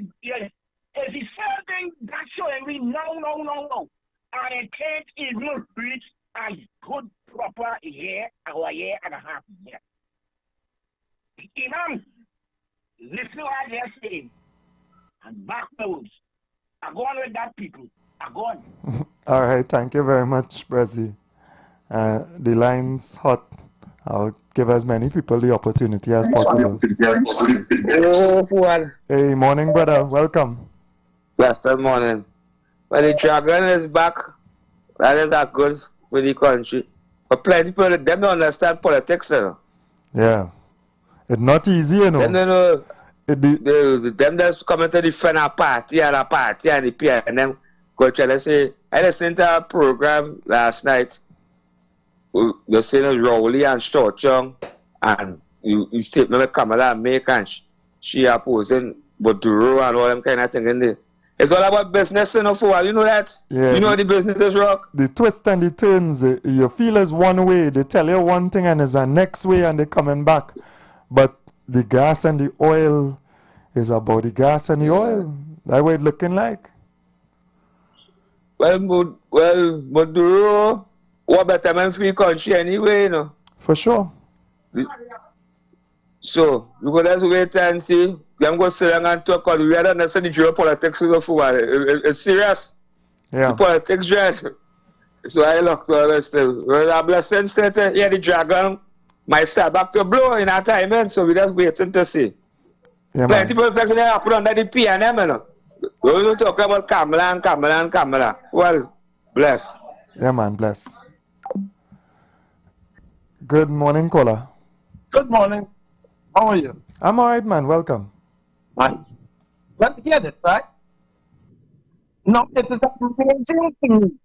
same thing that's showing we no. And it can't even reach a good, proper year and a half year. Imam, listen to what I just said. And backwards. I'm going with that people. I'm going. All right, thank you very much, Brezzy. The line's hot. I'll give as many people the opportunity as possible. Hey, morning, brother. Welcome. Blessed morning. Well, the dragon is back. That is that good with the country. But plenty people, them don't understand politics, you know. Yeah. It's not easy, you know. Them don't know. Them just come to defend a party and the peer and them go try to say, I listened to a program last night. You're saying Rowley and Short Young, and you statement with Kamala make and she opposing Boduro and all them kind of thing in there. It's all about business, you know, for you know that? Yeah, you know the business is rock? The twists and the turns, you feel is one way, they tell you one thing and it's a next way and they're coming back. But the gas and the oil is about the gas and the oil. That's what it's looking like. Well, Boduro, what better man free country anyway, you know? For sure. So, you go let's wait and see. Them go sit down and talk, because we don't understand the geopolitics of the it's serious. Yeah. The politics, yes. So I look to her still. Well, a blessing still to hear the dragon might start back to blow in our time, man. So we just waiting to see. Yeah, Plenty people actually happen under the PNM, you know. We will talk about Kamala. Well, bless. Yeah, man, bless. Good morning, caller. Good morning. How are you? I'm all right, man. Welcome. Nice. Let's hear this, right? No, it is amazing thing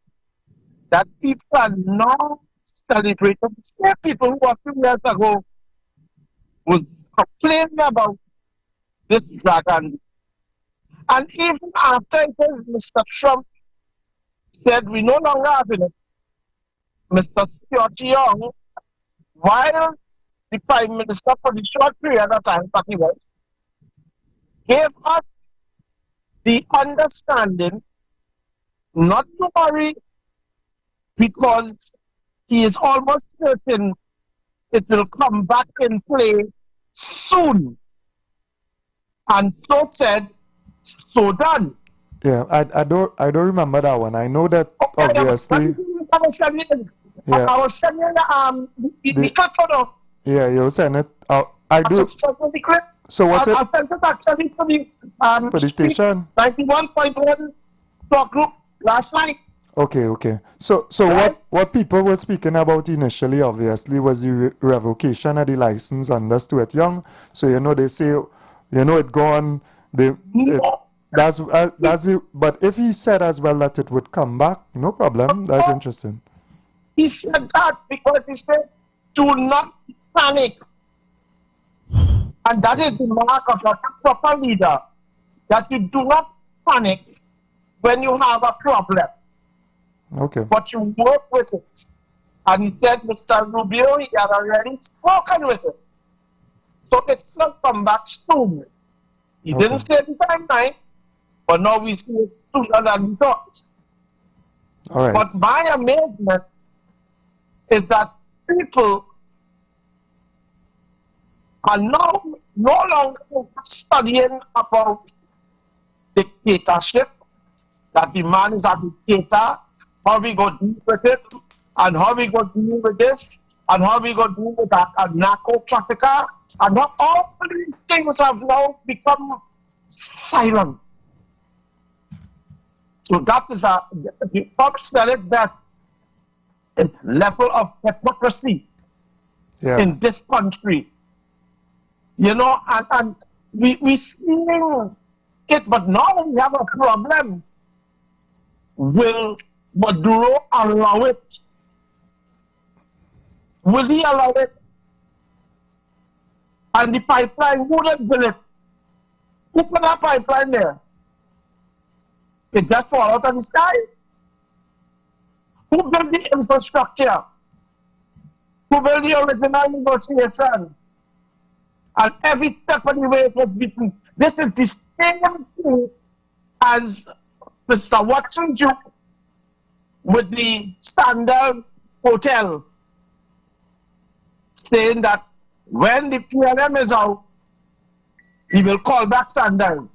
that people are now celebrating. The same people who a few years ago was complaining about this dragon. And even after it is Mr. Trump said we no longer have it, Mr. Stuart Young, while the Prime Minister for the short period of time that he was, gave us the understanding not to worry because he is almost certain it will come back in play soon. And so said, so done. Yeah, I don't remember that one. I know that obviously. I was sending the clip photo. Yeah, you send it. I do. So what's it? I sent it actually for the station? 91.1 talk group last night. Okay. So right? what people were speaking about initially, obviously, was the revocation of the license under Stuart Young. So they say, it gone. That's it. But if he said as well that it would come back, no problem. That's interesting. He said that because he said, do not panic. And that is the mark of a proper leader, that you do not panic when you have a problem. Okay. But you work with it. And he said, Mr. Rubio, he had already spoken with it. So it will come back soon. He didn't say the timeline, but now we see it sooner than we thought. All right. But my amazement is that people are now no longer studying about dictatorship, that the man is a dictator, how we go deal with it, and how we go deal with this, and how we go deal with that, a narco trafficker, and how all these things have now become silent. So that is the Fox said it best, a level of hypocrisy in this country. And we seeing it, but now we have a problem. Will Maduro allow it? Will he allow it? And the pipeline wouldn't build it. Who put that pipeline there? It just fall out of the sky. Who built the infrastructure? Who built the original negotiation? And every step of the way it was beaten. This is the same thing as Mr. Watson Duke with the Standard Hotel, saying that when the PLM is out, he will call back Standard.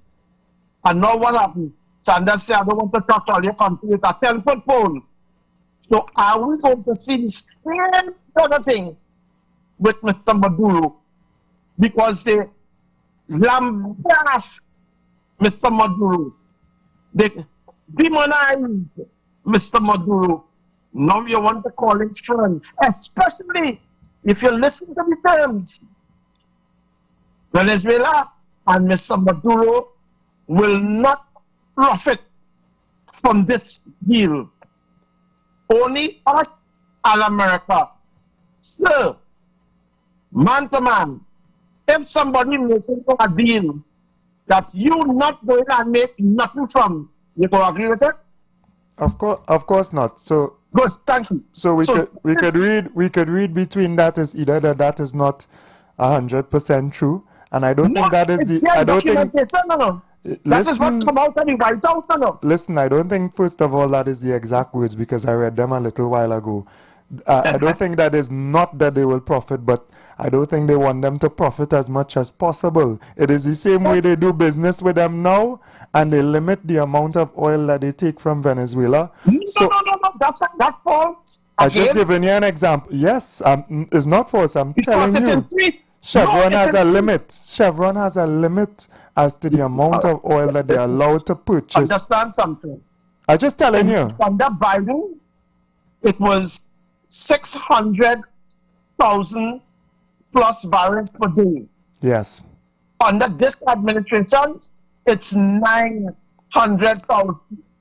And now what happened? Standard said, I don't want to touch all your country with a 10-foot pole. So are we going to see the same sort of thing with Mr. Maduro? Because they lambast Mr. Maduro. They demonize Mr. Maduro. Now you want to call him friend, especially if you listen to the terms. Venezuela and Mr. Maduro will not profit from this deal. Only us and America. Sir, man to man, if somebody makes a deal that you not going to make nothing from, you can agree with it? Of course not. So good, thank you. So we could read between that as either that is not 100% true, and I don't think that is the. I don't think. That is what come out of the White House, no? Listen, I don't think first of all that is the exact words because I read them a little while ago. I don't think that is not that they will profit, but I don't think they want them to profit as much as possible. It is the same way they do business with them now, and they limit the amount of oil that they take from Venezuela. No, that's false. I just given you an example. Yes, it's not false. I'm telling you. Chevron has a limit. Chevron has a limit as to the amount of oil that they're allowed to purchase. Understand something. I'm just telling you. Under Biden, it was 600,000 plus barrels per day. Yes. Under this administration, it's 900,000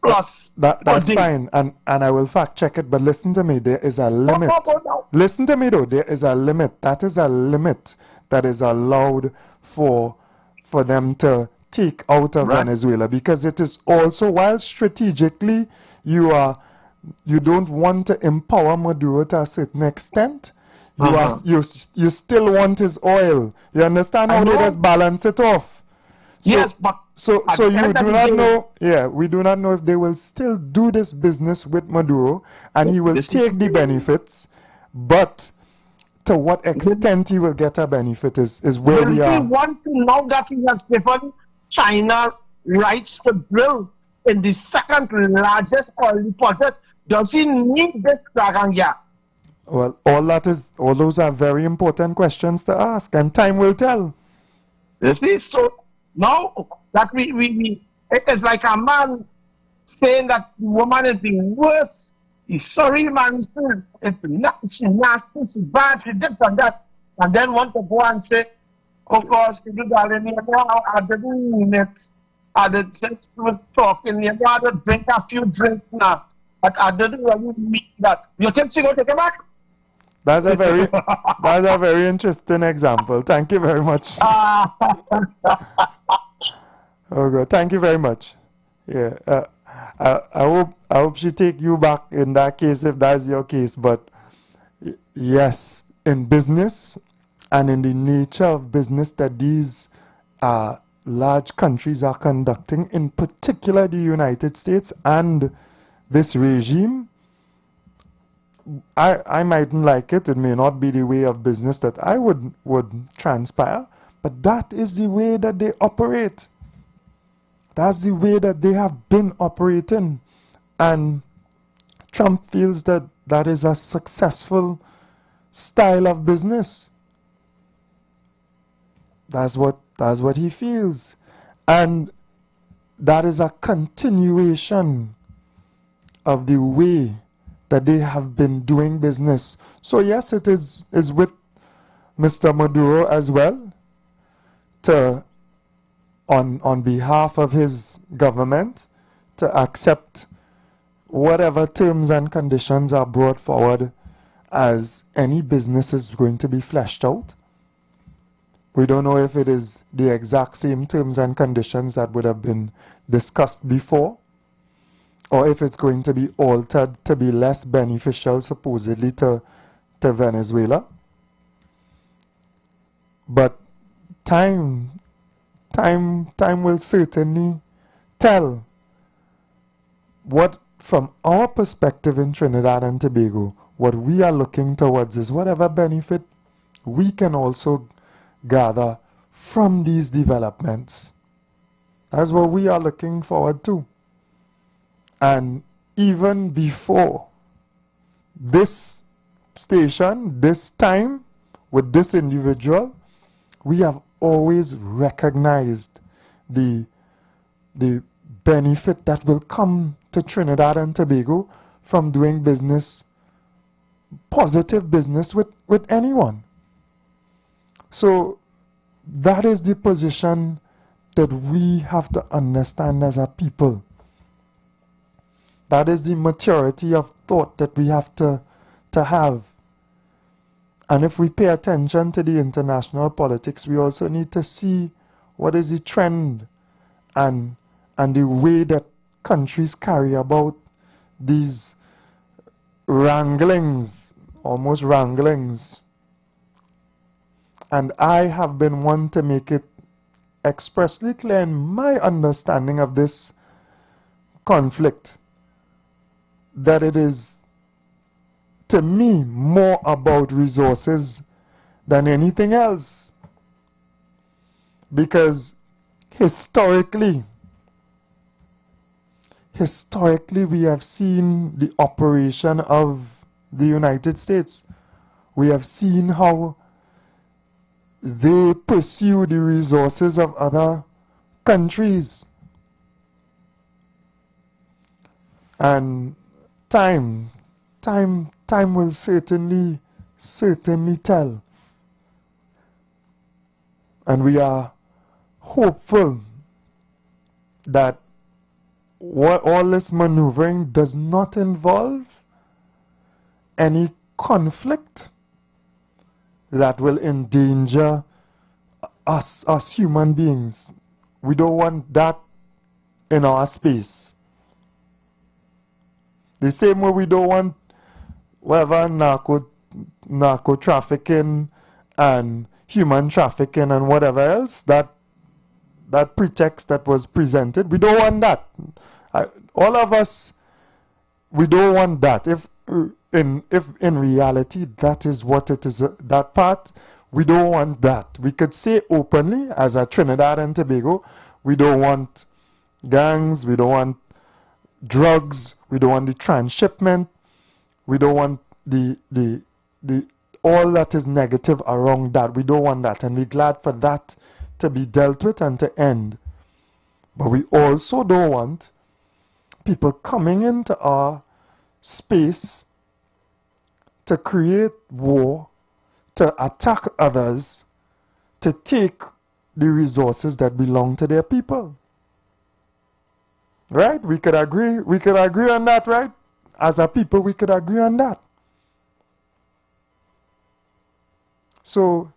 plus. That's fine, and I will fact check it. But listen to me, there is a limit. No. Listen to me though, there is a limit. That is a limit that is allowed for them to take out of Venezuela, because it is also, while strategically you don't want to empower Maduro to a certain extent, you still want his oil. You understand how they just balance it off? So, yes, but so you do not know. Yeah, we do not know if they will still do this business with Maduro, and he will take the benefits, but to what extent he will get a benefit is where we are. We want to know that he has given China rights to drill in the second largest oil deposit. Does he need this dragon gas? Well, all those are very important questions to ask, and time will tell. You see, so now that it is like a man saying that the woman is the worst. He's sorry, man. It's nasty, she's bad, she did and that, and then want to go and say, of course, you do that in here now. I didn't mean it. I just was talking. You got to drink a few drinks now, but I didn't really mean that. You think she going to take it back? That's a very interesting example. Thank you very much. Oh God, thank you very much. Yeah, I hope she take you back in that case if that's your case. But yes, in business and in the nature of business that these large countries are conducting, in particular the United States and this regime, I mightn't like it. It may not be the way of business that I would transpire, but that is the way that they operate. That's the way that they have been operating. And Trump feels that that is a successful style of business. That's what he feels. And that is a continuation of the way that they have been doing business. So yes, it is with Mr. Maduro as well, to on behalf of his government, to accept whatever terms and conditions are brought forward as any business is going to be fleshed out. We don't know if it is the exact same terms and conditions that would have been discussed before, or if it's going to be altered to be less beneficial, supposedly, to Venezuela. But time will certainly tell. What, from our perspective in Trinidad and Tobago, what we are looking towards is whatever benefit we can also gather from these developments. That's what we are looking forward to. And even before this station, this time, with this individual, we have always recognized the benefit that will come to Trinidad and Tobago from doing business, positive business with anyone. So that is the position that we have to understand as a people. That is the maturity of thought that we have to have. And if we pay attention to the international politics, we also need to see what is the trend and the way that countries carry about these wranglings, almost wranglings. And I have been one to make it expressly clear in my understanding of this conflict that it is, to me, more about resources than anything else. Because historically, historically we have seen the operation of the United States. We have seen how they pursue the resources of other countries. And time will certainly tell. And we are hopeful that all this maneuvering does not involve any conflict that will endanger us human beings. We don't want that in our space. The same way we don't want whatever narco trafficking and human trafficking and whatever else, that pretext that was presented, we don't want that. All of us, we don't want that. If in reality that is what it is, that part, we don't want that. We could say openly, as a Trinidad and Tobago, we don't want gangs, we don't want drugs, we don't want the transshipment, we don't want the all that is negative around that. We don't want that, and we're glad for that to be dealt with and to end. But we also don't want people coming into our space to create war, to attack others, to take the resources that belong to their people. Right? We could agree on that, right? As a people, we could agree on that. So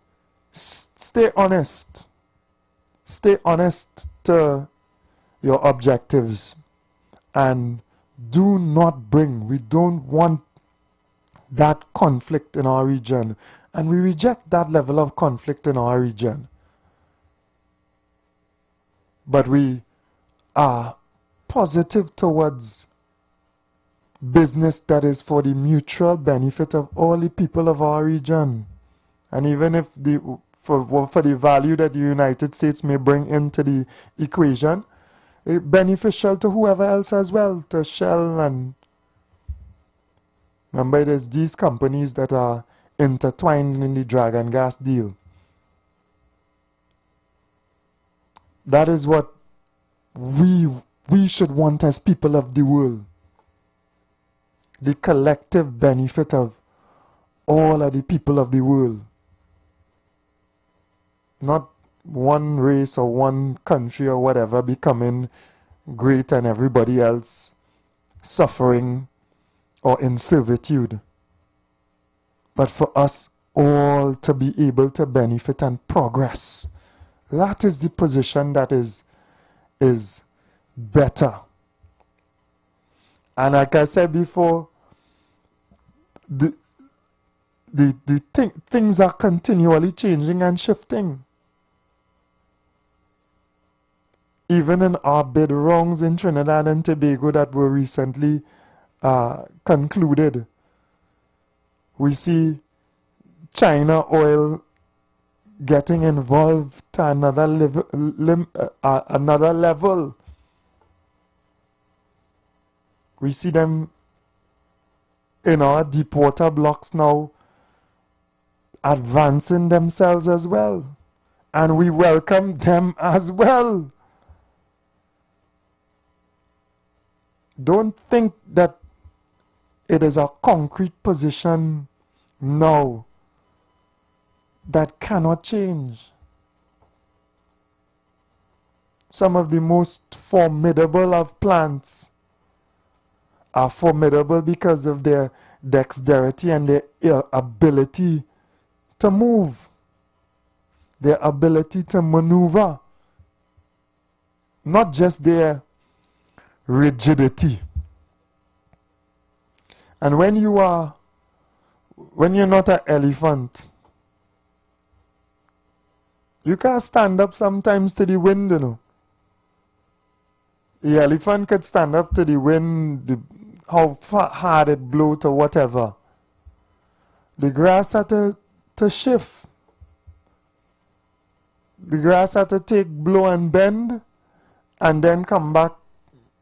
stay honest. Stay honest to your objectives, and do not bring, we don't want that conflict in our region, and we reject that level of conflict in our region. But we are positive towards business that is for the mutual benefit of all the people of our region. And even if for the value that the United States may bring into the equation, it's beneficial to whoever else as well, to Shell. And remember, there's these companies that are intertwined in the Dragon Gas deal. That is what we should want as people of the world. The collective benefit of all of the people of the world. Not one race or one country or whatever becoming great and everybody else suffering or in servitude. But for us all to be able to benefit and progress. That is the position that is better. And like I said before, things are continually changing and shifting. Even in our bid rounds in Trinidad and Tobago that were recently concluded, we see China oil getting involved to another level. We see them in our deep water blocks now advancing themselves as well. And we welcome them as well. Don't think that it is a concrete position now that cannot change. Some of the most formidable of plants are formidable because of their dexterity and their ability to move, their ability to maneuver, not just their rigidity. And when you're not an elephant, you can't stand up sometimes to the wind, you know. The elephant could stand up to the wind, how hard it blows or whatever. The grass had to shift. The grass had to take blow and bend and then come back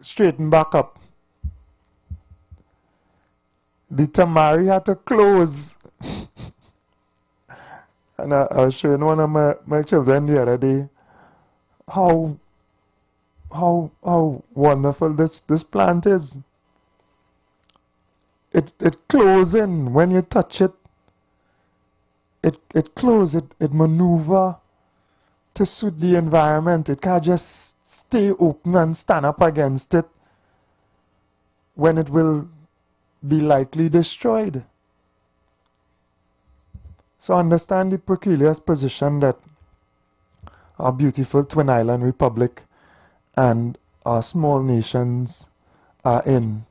straighten back up. The Tamari had to close. And I was showing one of my children the other day how wonderful this plant is. It closes in when you touch it. It closes, it maneuver to suit the environment. It can't just stay open and stand up against it when it will be likely destroyed. So understand the precarious position that our beautiful Twin Island Republic and our small nations are in,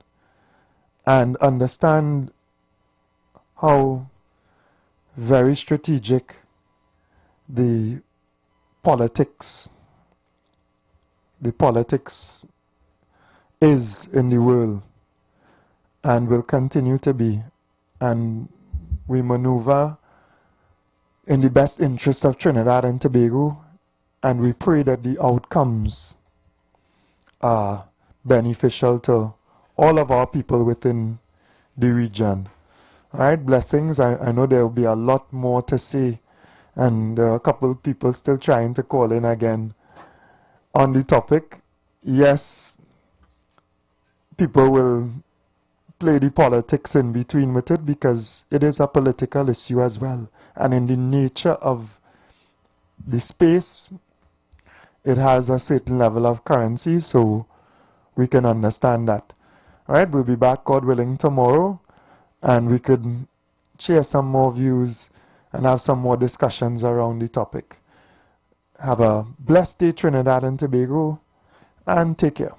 and understand how very strategic the politics is in the world and will continue to be, and we maneuver in the best interest of Trinidad and Tobago, and we pray that the outcomes are beneficial to all of our people within the region. All right, blessings. I know there will be a lot more to say, and a couple of people still trying to call in again on the topic. Yes, people will play the politics in between with it because it is a political issue as well. And in the nature of the space, it has a certain level of currency, so we can understand that. All right, we'll be back, God willing, tomorrow, and we could share some more views and have some more discussions around the topic. Have a blessed day, Trinidad and Tobago, and take care.